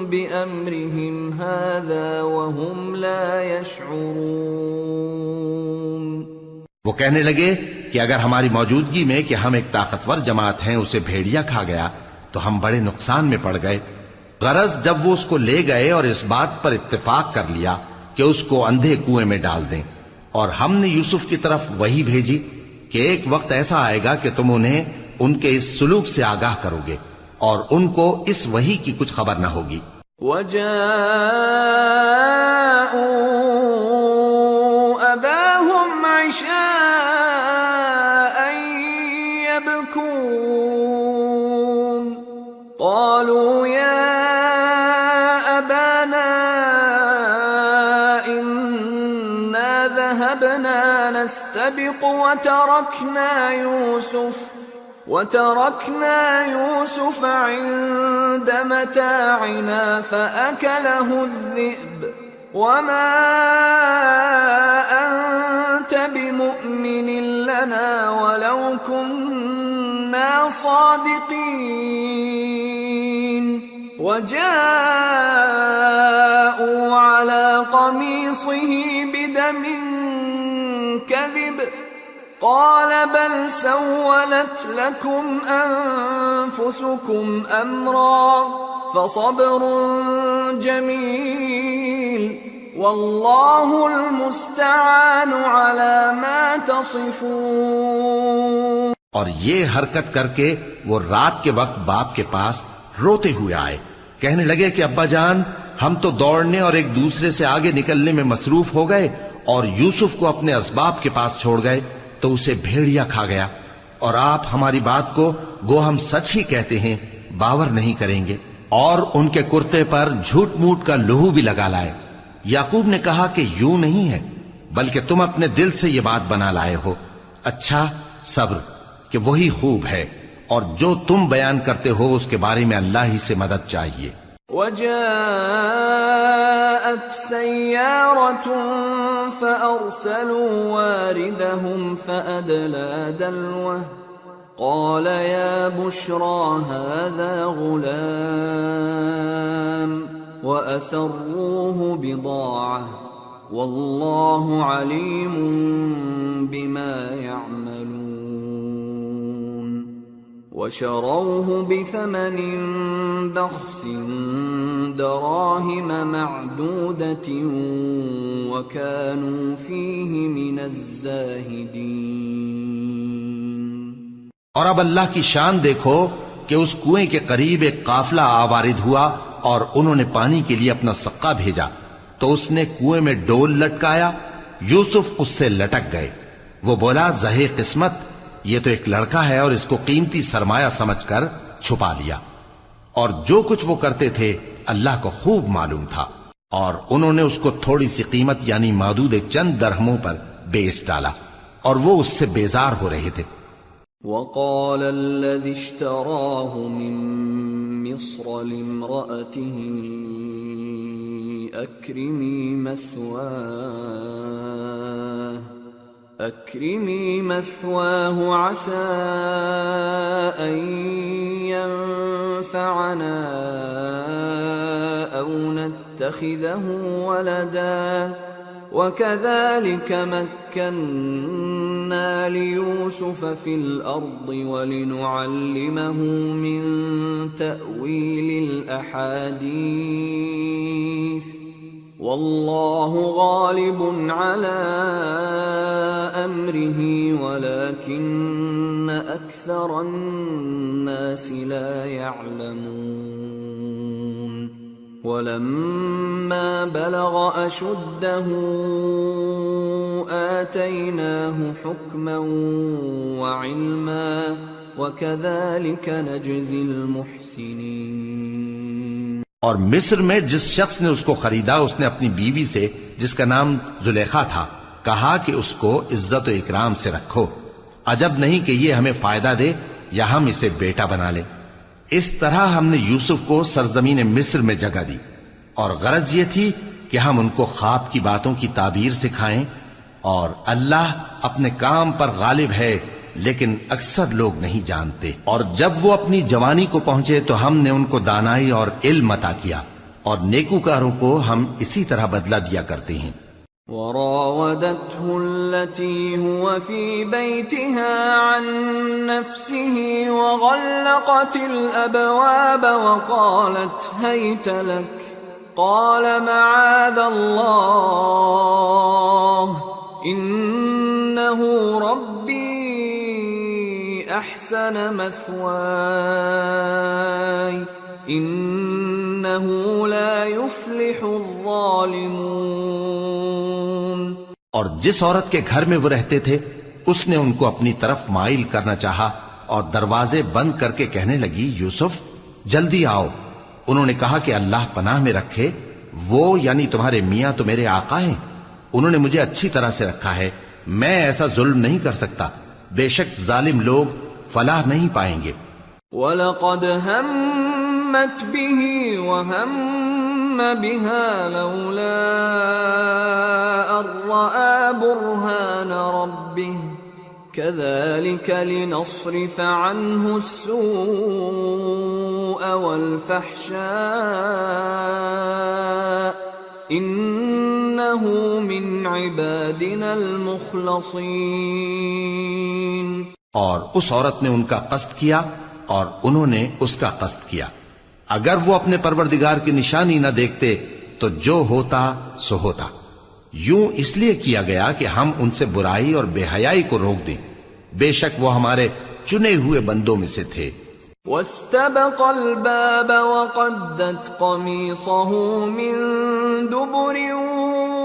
بأمرهم هذا وهم لا يشعرون. وہ کہنے لگے کہ اگر ہماری موجودگی میں کہ ہم ایک طاقتور جماعت ہیں اسے بھیڑیا کھا گیا تو ہم بڑے نقصان میں پڑ گئے. غرض جب وہ اس کو لے گئے اور اس بات پر اتفاق کر لیا کہ اس کو اندھے کنویں میں ڈال دیں، اور ہم نے یوسف کی طرف وحی بھیجی کہ ایک وقت ایسا آئے گا کہ تم انہیں ان کے اس سلوک سے آگاہ کرو گے اور ان کو اس وحی کی کچھ خبر نہ ہوگی. وَجَاءُوا أَبَاهُمْ عِشَاءً يَبْكُونَ قَالُوا يَا أَبَانَا إِنَّا ذَهَبْنَا نَسْتَبِقُ وتركنا يوسف عند متاعنا فأكله الذئب وما أنت بمؤمن لنا ولو كنا صادقين. وجاءوا على قميصه بدم كذب قال بل سولت لكم أنفسكم أمرا فصبر جميل والله المستعان على ما تصفون. اور یہ حرکت کر کے وہ رات کے وقت باپ کے پاس روتے ہوئے آئے. کہنے لگے کہ ابا جان، ہم تو دوڑنے اور ایک دوسرے سے آگے نکلنے میں مصروف ہو گئے اور یوسف کو اپنے اسباب کے پاس چھوڑ گئے تو اسے بھیڑیا کھا گیا، اور آپ ہماری بات کو گو ہم سچ ہی کہتے ہیں باور نہیں کریں گے. اور ان کے کرتے پر جھوٹ موٹ کا لہو بھی لگا لائے. یعقوب نے کہا کہ یوں نہیں ہے، بلکہ تم اپنے دل سے یہ بات بنا لائے ہو. اچھا صبر کہ وہی خوب ہے، اور جو تم بیان کرتے ہو اس کے بارے میں اللہ ہی سے مدد چاہیے. وجاءت سيارة فأرسلوا واردهم فأدلى دلوه قال يا بشرى هذا غلام وأسروه بضاعة والله عليم بما يعملون. وشروه بثمن بخس دراهم معدودة وكانوا فيه من الزاهدين. اور اب اللہ کی شان دیکھو کہ اس کنویں کے قریب ایک قافلہ آوارد ہوا اور انہوں نے پانی کے لیے اپنا سقا بھیجا تو اس نے کنویں میں ڈول لٹکایا. یوسف اس سے لٹک گئے. وہ بولا زہے قسمت، یہ تو ایک لڑکا ہے اور اس کو قیمتی سرمایہ سمجھ کر چھپا لیا، اور جو کچھ وہ کرتے تھے اللہ کو خوب معلوم تھا، اور انہوں نے اس کو تھوڑی سی قیمت یعنی مادود چند درہموں پر بیچ ڈالا، اور وہ اس سے بیزار ہو رہے تھے۔ وقال الذي اشتراه من مصر لامرأته أكرمي مثواه عسى أن ينفعنا أو نتخذه ولدا وكذلك مكنا ليوسف في الأرض ولنعلمه من تأويل الأحاديث والله غالب على أمره ولكن أكثر الناس لا يعلمون ولما بلغ أشده آتيناه حكما وعلما وكذلك نجزي المحسنين۔ اور مصر میں جس شخص نے اس کو خریدا اس نے اپنی بیوی سے جس کا نام زلیخا تھا کہا کہ اس کو عزت و اکرام سے رکھو، عجب نہیں کہ یہ ہمیں فائدہ دے یا ہم اسے بیٹا بنا لیں۔ اس طرح ہم نے یوسف کو سرزمین مصر میں جگہ دی، اور غرض یہ تھی کہ ہم ان کو خواب کی باتوں کی تعبیر سکھائیں، اور اللہ اپنے کام پر غالب ہے لیکن اکثر لوگ نہیں جانتے۔ اور جب وہ اپنی جوانی کو پہنچے تو ہم نے ان کو دانائی اور علم عطا کیا، اور نیکوکاروں کو ہم اسی طرح بدلہ دیا کرتے ہیں۔ وراودته التي هو في بيتها عن نفسه وغلقت الأبواب وقالت هيت لك قال معاذ الله إنه ربي أحسن مثواي إنه لا يفلح الظالمون۔ اور جس عورت کے گھر میں وہ رہتے تھے اس نے ان کو اپنی طرف مائل کرنا چاہا اور دروازے بند کر کے کہنے لگی یوسف جلدی آؤ۔ انہوں نے کہا کہ اللہ پناہ میں رکھے، وہ یعنی تمہارے میاں تو میرے آقا ہیں، انہوں نے مجھے اچھی طرح سے رکھا ہے، میں ایسا ظلم نہیں کر سکتا، بے شک ظالم لوگ فلاح نہیں پائیں گے۔ وَلَقَدْ هَمَّتْ بِهِ وَهَمَّ بِهَا لَوْلَا أَن رَّأَىٰ بُرْهَانَ رَبِّهِ كَذَٰلِكَ لِنَصْرِفَ عَنْهُ السُّوءَ وَالْفَحْشَاءَ إِنَّهُ مِنْ عِبَادِنَا الْمُخْلَصِينَ۔ اور اس عورت نے ان کا قصد کیا اور انہوں نے اس کا قصد کیا، اگر وہ اپنے پروردگار کی نشانی نہ دیکھتے تو جو ہوتا سو ہوتا، یوں اس لیے کیا گیا کہ ہم ان سے برائی اور بے حیائی کو روک دیں، بے شک وہ ہمارے چنے ہوئے بندوں میں سے تھے۔ واستبق الباب وقدت قميصه من دبر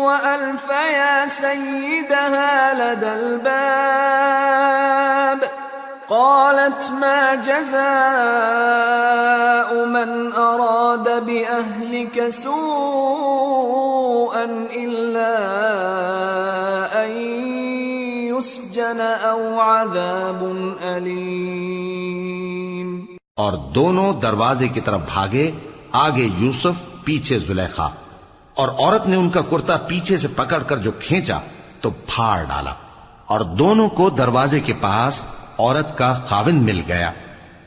وألف يا سيدها لدى الباب قالت ما جزاء من أراد بأهلك سوءا إلا أن يسجن أو عذاب أليم۔ اور دونوں دروازے کی طرف بھاگے، آگے یوسف پیچھے زلیخا، اور عورت نے ان کا کرتا پیچھے سے پکڑ کر جو کھینچا تو پھاڑ ڈالا، اور دونوں کو دروازے کے پاس عورت کا خاوند مل گیا۔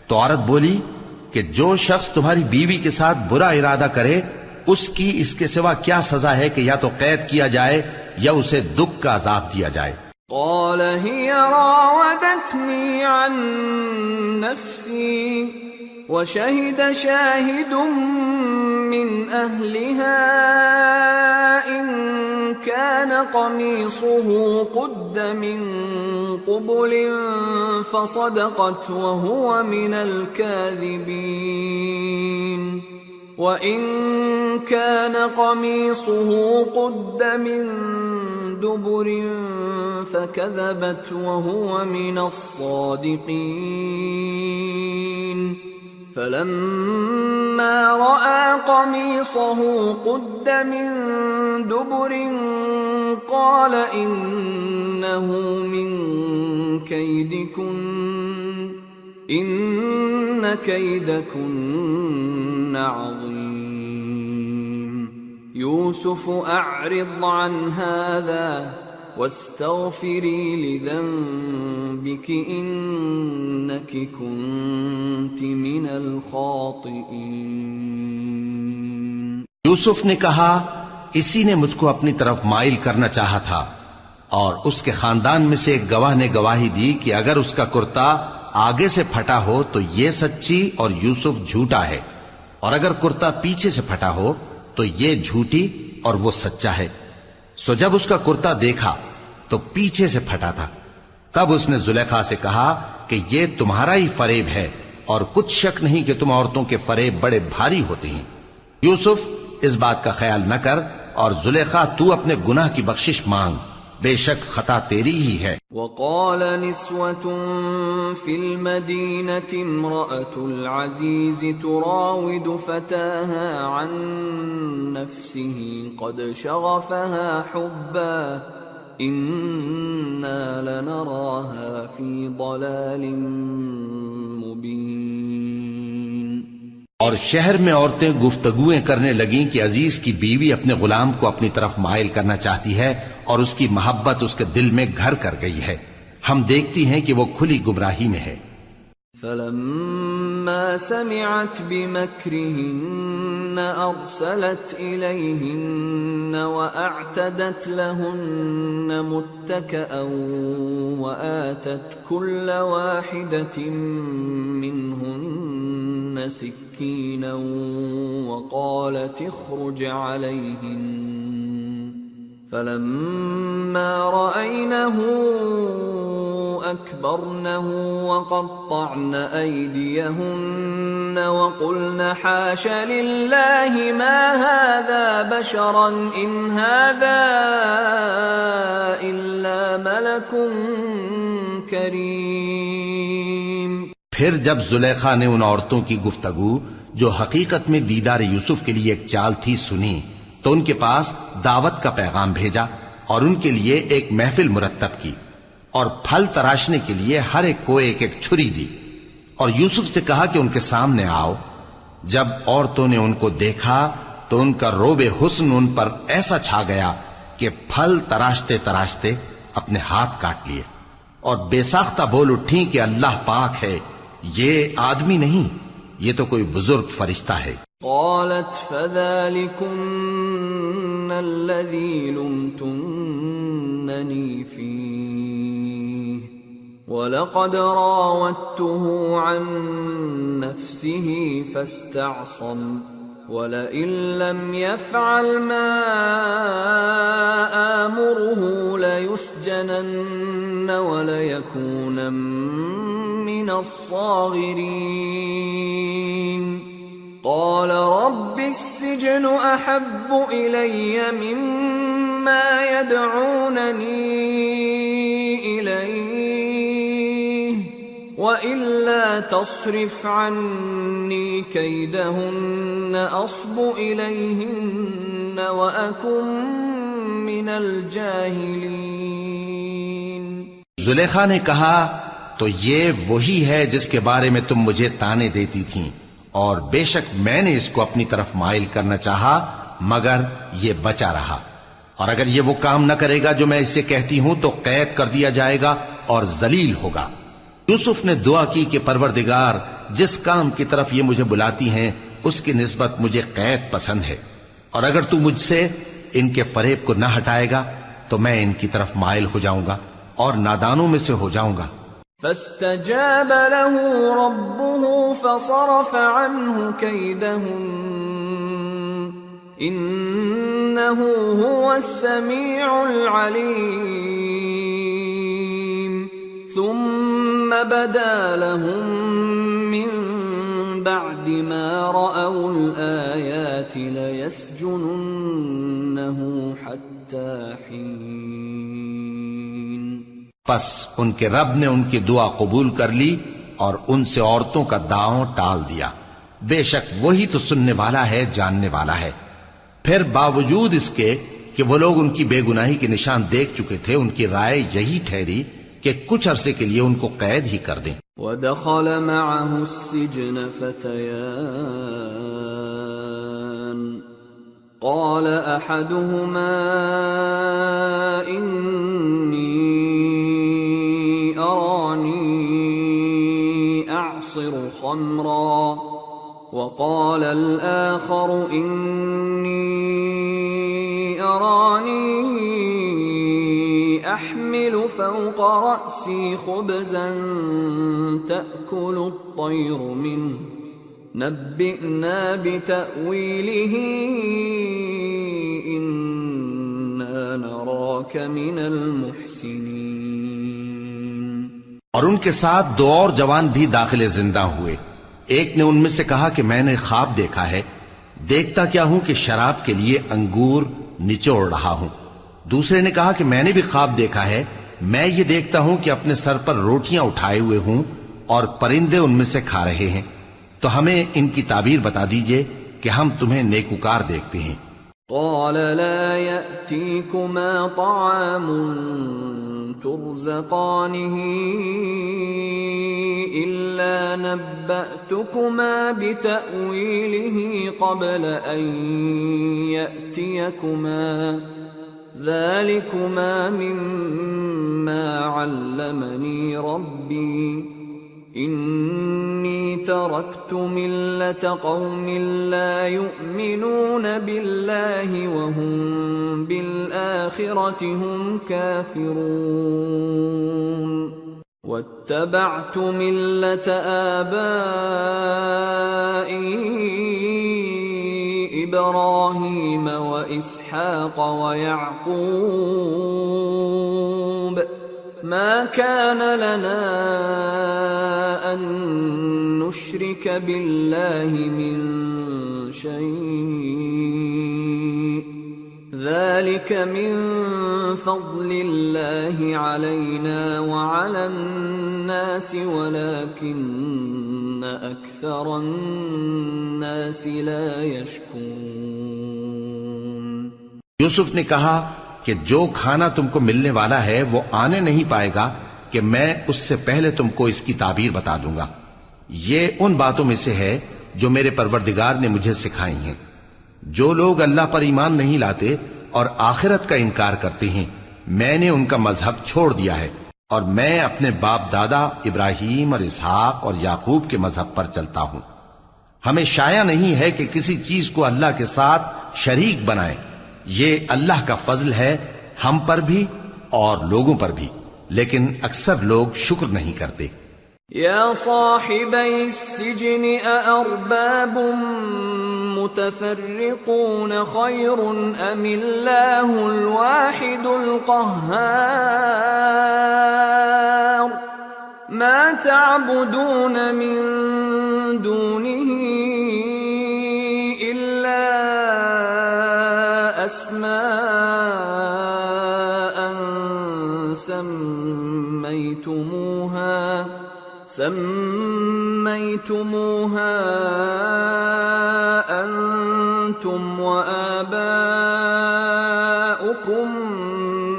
تو عورت بولی کہ جو شخص تمہاری بیوی کے ساتھ برا ارادہ کرے اس کی اس کے سوا کیا سزا ہے کہ یا تو قید کیا جائے یا اسے دکھ کا عذاب دیا جائے۔ قال هي راودتني عن نفسي وشهد شاهد من أهلها إن كان قميصه قد من قبل فصدقت وهو من الكاذبين وَإِن كَانَ قَمِيصُهُ قُدَّ مِن دُبُرٍ فَكَذَبَتْ وَهُوَ مِنَ الصَّادِقِينَ فلما رأى قميصه قد من دبر قال إنه من كيدكن إن كيدكن عظيم يوسف أعرض عن هذا واستغفري لذنبك إنك كنت من الخاطئين. یوسف نے کہا اسی نے مجھ کو اپنی طرف مائل کرنا چاہا تھا، اور اس کے خاندان میں سے ایک گواہ نے گواہی دی کہ اگر اس کا کرتا آگے سے پھٹا ہو تو یہ سچی اور یوسف جھوٹا ہے، اور اگر کرتا پیچھے سے پھٹا ہو تو یہ جھوٹی اور وہ سچا ہے. سو جب اس کا کرتا دیکھا تو پیچھے سے پھٹا تھا. تب اس نے زلیخا سے کہا کہ یہ تمہارا ہی فریب ہے، اور کچھ شک نہیں کہ تم عورتوں کے فریب بڑے بھاری ہوتے ہیں. یوسف اس بات کا خیال نہ کر، اور زلیخا تو اپنے گناہ کی بخشش مانگ، بے شک خطا تیری ہی ہے. وقال نسوة في المدينة امرأة العزيز تراود فتاها عن نفسه قد شغفها حبا إنا لنراها في ضلال مبين. اور شہر میں عورتیں گفتگویں کرنے لگیں کہ عزیز کی بیوی اپنے غلام کو اپنی طرف مائل کرنا چاہتی ہے اور اس کی محبت اس کے دل میں گھر کر گئی ہے. ہم دیکھتی ہیں کہ وہ کھلی گمراہی میں ہے. فلما سمعت بمكرهن أرسلت إليهن وأعتدت لهن متكئا وآتت كل واحدة منهن سكينا وقالت اخرج عليهن فلما رأينه أكبرنه وقطعن أيديهن وقلن حاش لله ما هذا بشرا إن هذا إلا ملك كريم. پھر جب زلیخا نے ان عورتوں کی گفتگو جو حقیقت میں دیدار یوسف کے لیے ایک چال تھی سنی تو ان کے پاس دعوت کا پیغام بھیجا اور ان کے لیے ایک محفل مرتب کی اور پھل تراشنے کے لیے ہر ایک کو ایک ایک چھری دی اور یوسف سے کہا کہ ان کے سامنے آؤ. جب عورتوں نے ان کو دیکھا تو ان کا روب حسن ان پر ایسا چھا گیا کہ پھل تراشتے تراشتے اپنے ہاتھ کاٹ لیے اور بے ساختہ بول اٹھی کہ اللہ پاک ہے، یہ آدمی نہیں، یہ تو کوئی بزرگ فرشتہ ہے. قالت فذلكن الذي لمتنني فيه ولقد راودته عن نفسه فاستعصم ولئن لم يفعل ما آمره ليسجنن وليكون من الصاغرين. قال رب السجن أحب إلي مما يدعونني إليه وإلا تصرف عني كيدهن أصب إليهن وأكن من الجاهلين. زلیخا نے کہا تو یہ وہی ہے جس کے بارے میں تم مجھے طعنے دیتی تھیں، اور بے شک میں نے اس کو اپنی طرف مائل کرنا چاہا مگر یہ بچا رہا، اور اگر یہ وہ کام نہ کرے گا جو میں اسے کہتی ہوں تو قید کر دیا جائے گا اور ذلیل ہوگا. یوسف نے دعا کی کہ پروردگار جس کام کی طرف یہ مجھے بلاتی ہیں اس کی نسبت مجھے قید پسند ہے، اور اگر تو مجھ سے ان کے فریب کو نہ ہٹائے گا تو میں ان کی طرف مائل ہو جاؤں گا اور نادانوں میں سے ہو جاؤں گا. فاستجاب له ربه فصرف عنه كيدهن إنه هو السميع العليم. ثم بدا لهم من بعد ما رأوا الآيات ليسجننه حتى حين. پس ان کے رب نے ان کی دعا قبول کر لی اور ان سے عورتوں کا داؤں ٹال دیا. بے شک وہی تو سننے والا ہے، جاننے والا ہے۔ پھر باوجود اس کے کہ وہ لوگ ان کی بے گناہی کے نشان دیکھ چکے تھے، ان کی رائے یہی ٹھہری کہ کچھ عرصے کے لیے ان کو قید ہی کر دیں۔ وَدَخَلَ مَعَهُ السِّجْنَ فَتَيَانِ قَالَ أَحَدُهُمَا إِنِّي أَرَانِي أَعْصِرُ خَمْرًا وَقَالَ الْآخَرُ إِنِّي أَرَانِي أَحْمِلُ فَوْقَ رَأْسِي خُبْزًا تَأْكُلُ الطَّيْرُ مِنْهُ نَبِّئْنَا بِتَأْوِيلِهِ إِنَّا نَرَاكَ مِنَ الْمُحْسِنِينَ۔ اور ان کے ساتھ دو اور جوان بھی داخل زندہ ہوئے۔ ایک نے ان میں سے کہا کہ میں نے خواب دیکھا ہے، دیکھتا کیا ہوں کہ شراب کے لیے انگور نچوڑ رہا ہوں۔ دوسرے نے کہا کہ میں نے بھی خواب دیکھا ہے، میں یہ دیکھتا ہوں کہ اپنے سر پر روٹیاں اٹھائے ہوئے ہوں اور پرندے ان میں سے کھا رہے ہیں، تو ہمیں ان کی تعبیر بتا دیجئے کہ ہم تمہیں نیکوکار دیکھتے ہیں۔ قال لا يأتيكما طعام ترزقانه إلا نبأتكما بتأويله قبل أن يأتيكما ذلكما مما علمني ربي إني تركت ملة قوم لا يؤمنون بالله وهم بالآخرة هم كافرون واتبعت ملة آبائي إبراهيم وإسحاق ويعقوب ما كان لنا أن نشرك بالله من شيء ذلك من فضل الله علينا وعلى الناس ولكن أكثر الناس لا يشكرون۔ یوسف نے کہا کہ جو کھانا تم کو ملنے والا ہے وہ آنے نہیں پائے گا کہ میں اس سے پہلے تم کو اس کی تعبیر بتا دوں گا۔ یہ ان باتوں میں سے ہے جو میرے پروردگار نے مجھے سکھائی ہیں۔ جو لوگ اللہ پر ایمان نہیں لاتے اور آخرت کا انکار کرتے ہیں، میں نے ان کا مذہب چھوڑ دیا ہے اور میں اپنے باپ دادا ابراہیم اور اسحاق اور یعقوب کے مذہب پر چلتا ہوں۔ ہمیں شایع نہیں ہے کہ کسی چیز کو اللہ کے ساتھ شریک بنائیں۔ یہ اللہ کا فضل ہے ہم پر بھی اور لوگوں پر بھی، لیکن اکثر لوگ شکر نہیں کرتے۔ یا صاحبی السجن اارباب متفرقون خیر ام اللہ الواحد القہار ما تعبدون من دونه الا اسماء سميتموها أنتم وآباؤكم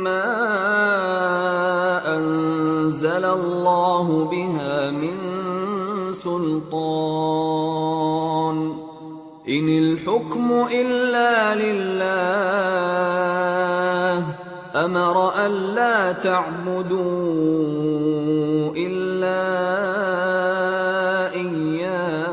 ما أنزل الله بها من سلطان إن الحكم إلا لله أمر ألا تعبدوا إلا إياه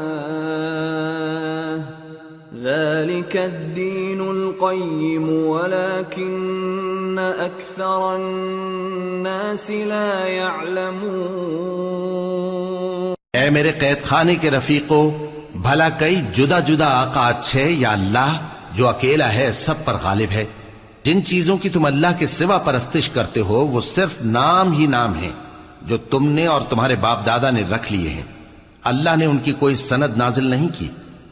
ذلك الدين القيم ولكن أكثر الناس لا يعلمون۔ اے میرے قید خانے کے رفیقو، بھلا کئی جدا جدا آقا اچھے یا اللہ جو اکیلا ہے سب پر غالب ہے؟ جن چیزوں کی تم اللہ کے سوا پرستش کرتے ہو وہ صرف نام ہی نام ہیں جو تم نے اور تمہارے باپ دادا نے رکھ لیے ہیں۔ اللہ نے ان کی کوئی سند نازل نہیں کی۔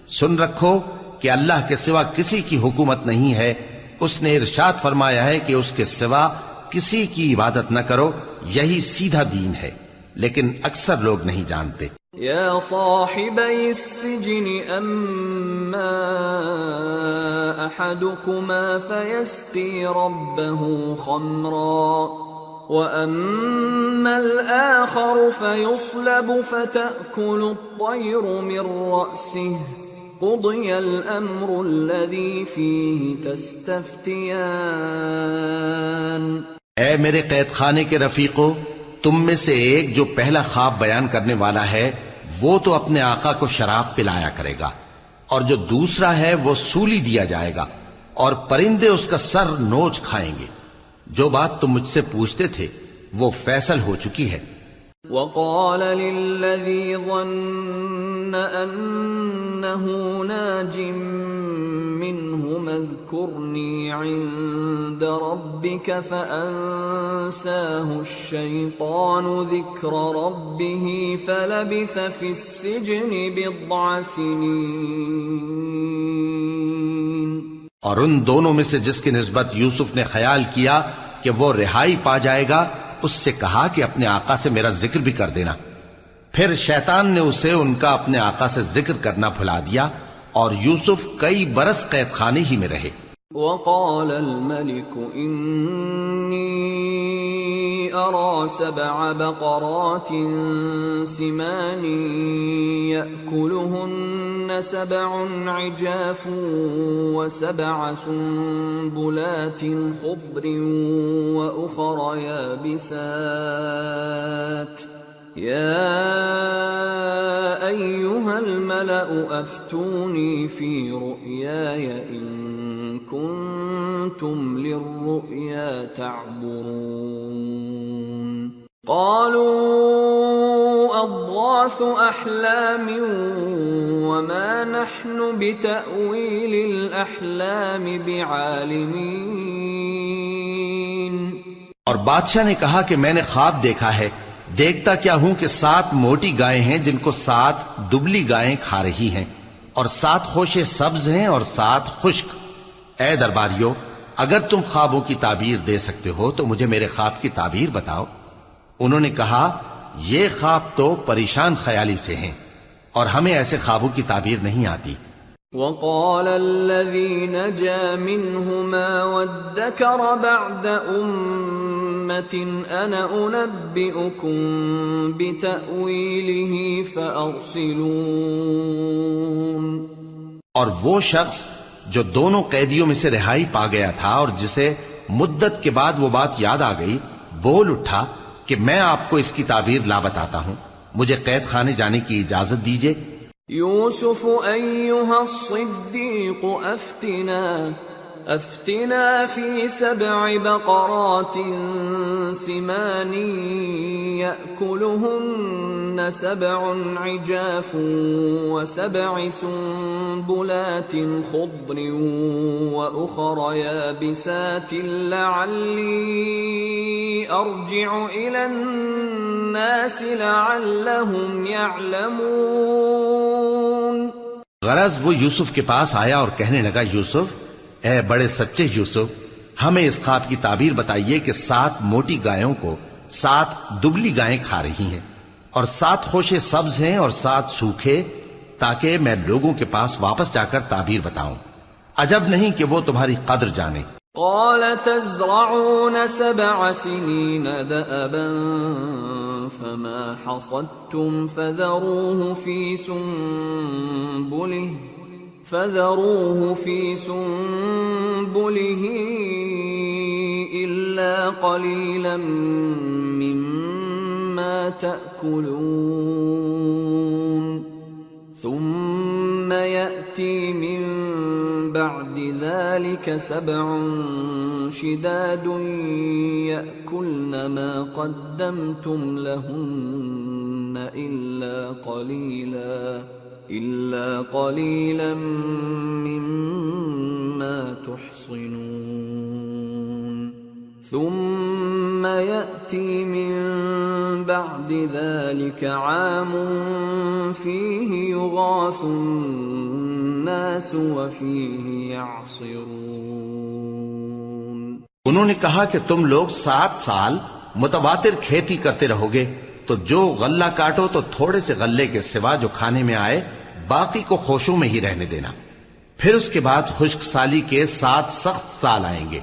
سن رکھو کہ اللہ کے سوا کسی کی حکومت نہیں ہے۔ اس نے ارشاد فرمایا ہے کہ اس کے سوا کسی کی عبادت نہ کرو، یہی سیدھا دین ہے، لیکن اکثر لوگ نہیں جانتے۔ يا صاحبي السجن أما أحدكما فيسقي ربه خمرا وأما الآخر فيصلب فتأكل الطير من رأسه قضي الأمر الذي فيه تستفتيان۔ اے میرے قید خانے کے رفیقو، تم میں سے ایک جو پہلا خواب بیان کرنے والا ہے وہ تو اپنے آقا کو شراب پلایا کرے گا، اور جو دوسرا ہے وہ سولی دیا جائے گا، اور پرندے اس کا سر نوچ کھائیں گے۔ جو بات تم مجھ سے پوچھتے تھے وہ فیصل ہو چکی ہے۔ وقال للذي ظن أنه ناج منهم اذكرني عند ربك فأنساه الشيطان ذكر ربه فلبث في السجن بضع سنين۔ اور ان دونوں میں سے جس کی نسبت یوسف نے خیال کیا کہ وہ رہائی پا جائے گا، اس سے کہا کہ اپنے آقا سے میرا ذکر بھی کر دینا۔ پھر شیطان نے اسے ان کا اپنے آقا سے ذکر کرنا بھلا دیا، اور یوسف کئی برس قید خانے ہی میں رہے۔ وقال الملك إني أرى 7 بقرات سمان يأكلهن 7 عجاف و7 سنبلات خضر وأخر يابسات يا أيها الملأ أفتوني في رؤياي إن كنتم للرؤيا تعبرون قالوا أضغاث أحلام وما نحن بتأويل الأحلام بعالمين۔ اور بادشاہ نے کہا کہ میں نے خواب دیکھا ہے، دیکھتا کیا ہوں کہ 7 موٹی گائیں ہیں جن کو 7 دبلی گائیں کھا رہی ہیں، اور 7 خوشے سبز ہیں اور 7 خشک۔ اے درباریو، اگر تم خوابوں کی تعبیر دے سکتے ہو تو مجھے میرے خواب کی تعبیر بتاؤ۔ انہوں نے کہا یہ خواب تو پریشان خیالی سے ہیں، اور ہمیں ایسے خوابوں کی تعبیر نہیں آتی۔ وقال الذي نجا منهما وادكر بعد أمة أنا أنبئكم بتأويله فأرسلون۔ اور وہ شخص جو دونوں قیدیوں میں سے رہائی پا گیا تھا اور جسے مدت کے بعد وہ بات یاد آ گئی، بول اٹھا کہ میں آپ کو اس کی تعبیر لا بتاتا ہوں، مجھے قید خانے جانے کی اجازت دیجیے۔ يوسف أيها الصديق أفتنا في 7 بقرات سمان يأكلهن 7 عجاف و7 سنبلات خضر وأخر يابسات لعلي أرجع إلى الناس لعلهم يعلمون۔ غرض وہ یوسف کے پاس آیا اور کہنے لگا، یوسف، اے بڑے سچے یوسف، ہمیں اس خواب کی تعبیر بتائیے کہ 7 موٹی گایوں کو 7 دبلی گائیں کھا رہی ہیں، اور 7 خوشے سبز ہیں اور 7 سوکھے، تاکہ میں لوگوں کے پاس واپس جا کر تعبیر بتاؤں۔ عجب نہیں کہ وہ تمہاری قدر جانے۔ قال تزرعون 7 سنين دأبا فما حصدتم فذروه في سنبله إلا قليلا مما تأكلون ثم يأتي من بعد ذلك 7 شداد يأكلن ما قدمتم لهن إلا قليلا مما تحصنون ثم يأتي من بعد ذلك عام فيه يغاث الناس وفيه يعصرون۔ انہوں نے کہا کہ تم لوگ 7 سال متواتر کھیتی کرتے رہو گے، تو جو غلہ کاٹو تو تھوڑے سے غلے کے سوا جو کھانے میں آئے باقی کو خوشوں میں ہی رہنے دینا. پھر اس کے بعد خشک سالی کے 7 سخت سال آئیں گے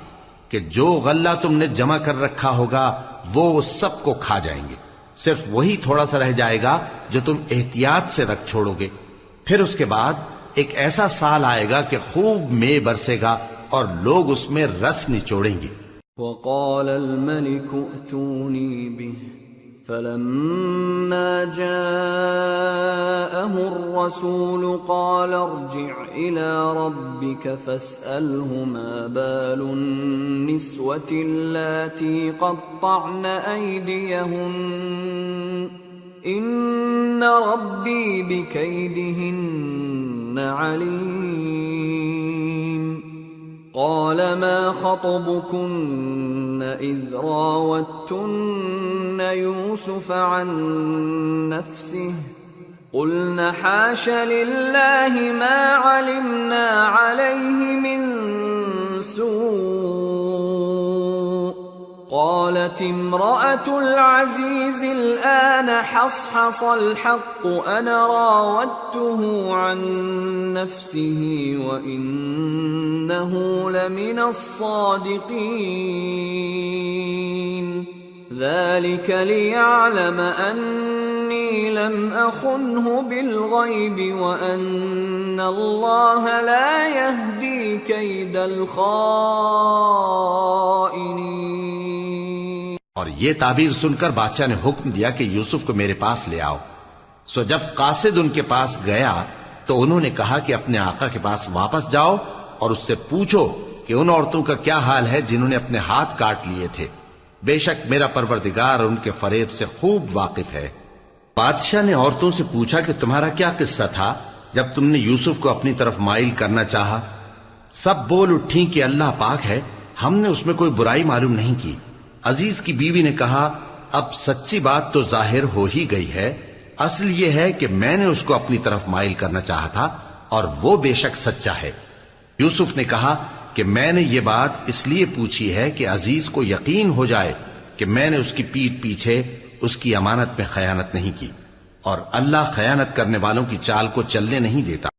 کہ جو غلہ تم نے جمع کر رکھا ہوگا وہ سب کو کھا جائیں گے. صرف وہی تھوڑا سا رہ جائے گا جو تم احتیاط سے رکھ چھوڑو گے. پھر اس کے بعد ایک ایسا سال آئے گا کہ خوب مے برسے گا اور لوگ اس میں رس نچوڑیں گے. وقال الملك ائتوني به فلما جاءه الرسول قال ارجع إلى ربك فاسأله ما بال النسوة اللاتي قطعن أيديهن إن ربي بكيدهن عليم. قال ما خطبكن إذ راوتن يوسف عن نفسه قلن حاش لله ما علمنا عليه من سوء. قالت امرأة العزيز الآن حصحص الحق أنا راودته عن نفسه وإنه لمن الصادقين. ذلك ليعلم أني لم أخنه بالغيب وأن الله لا يهدي كيد الخائنين. اور یہ تعبیر سن کر بادشاہ نے حکم دیا کہ یوسف کو میرے پاس لے آؤ. سو جب قاصد ان کے پاس گیا تو انہوں نے کہا کہ اپنے آقا کے پاس واپس جاؤ اور اس سے پوچھو کہ ان عورتوں کا کیا حال ہے جنہوں نے اپنے ہاتھ کاٹ لیے تھے. بے شک میرا پروردگار ان کے فریب سے خوب واقف ہے. بادشاہ نے عورتوں سے پوچھا کہ تمہارا کیا قصہ تھا جب تم نے یوسف کو اپنی طرف مائل کرنا چاہا. سب بول اٹھیں کہ اللہ پاک ہے، ہم نے اس میں کوئی برائی معلوم نہیں کی. عزیز کی بیوی نے کہا اب سچی بات تو ظاہر ہو ہی گئی ہے. اصل یہ ہے کہ میں نے اس کو اپنی طرف مائل کرنا چاہا تھا اور وہ بے شک سچا ہے. یوسف نے کہا کہ میں نے یہ بات اس لیے پوچھی ہے کہ عزیز کو یقین ہو جائے کہ میں نے اس کی پیٹھ پیچھے اس کی امانت میں خیانت نہیں کی، اور اللہ خیانت کرنے والوں کی چال کو چلنے نہیں دیتا.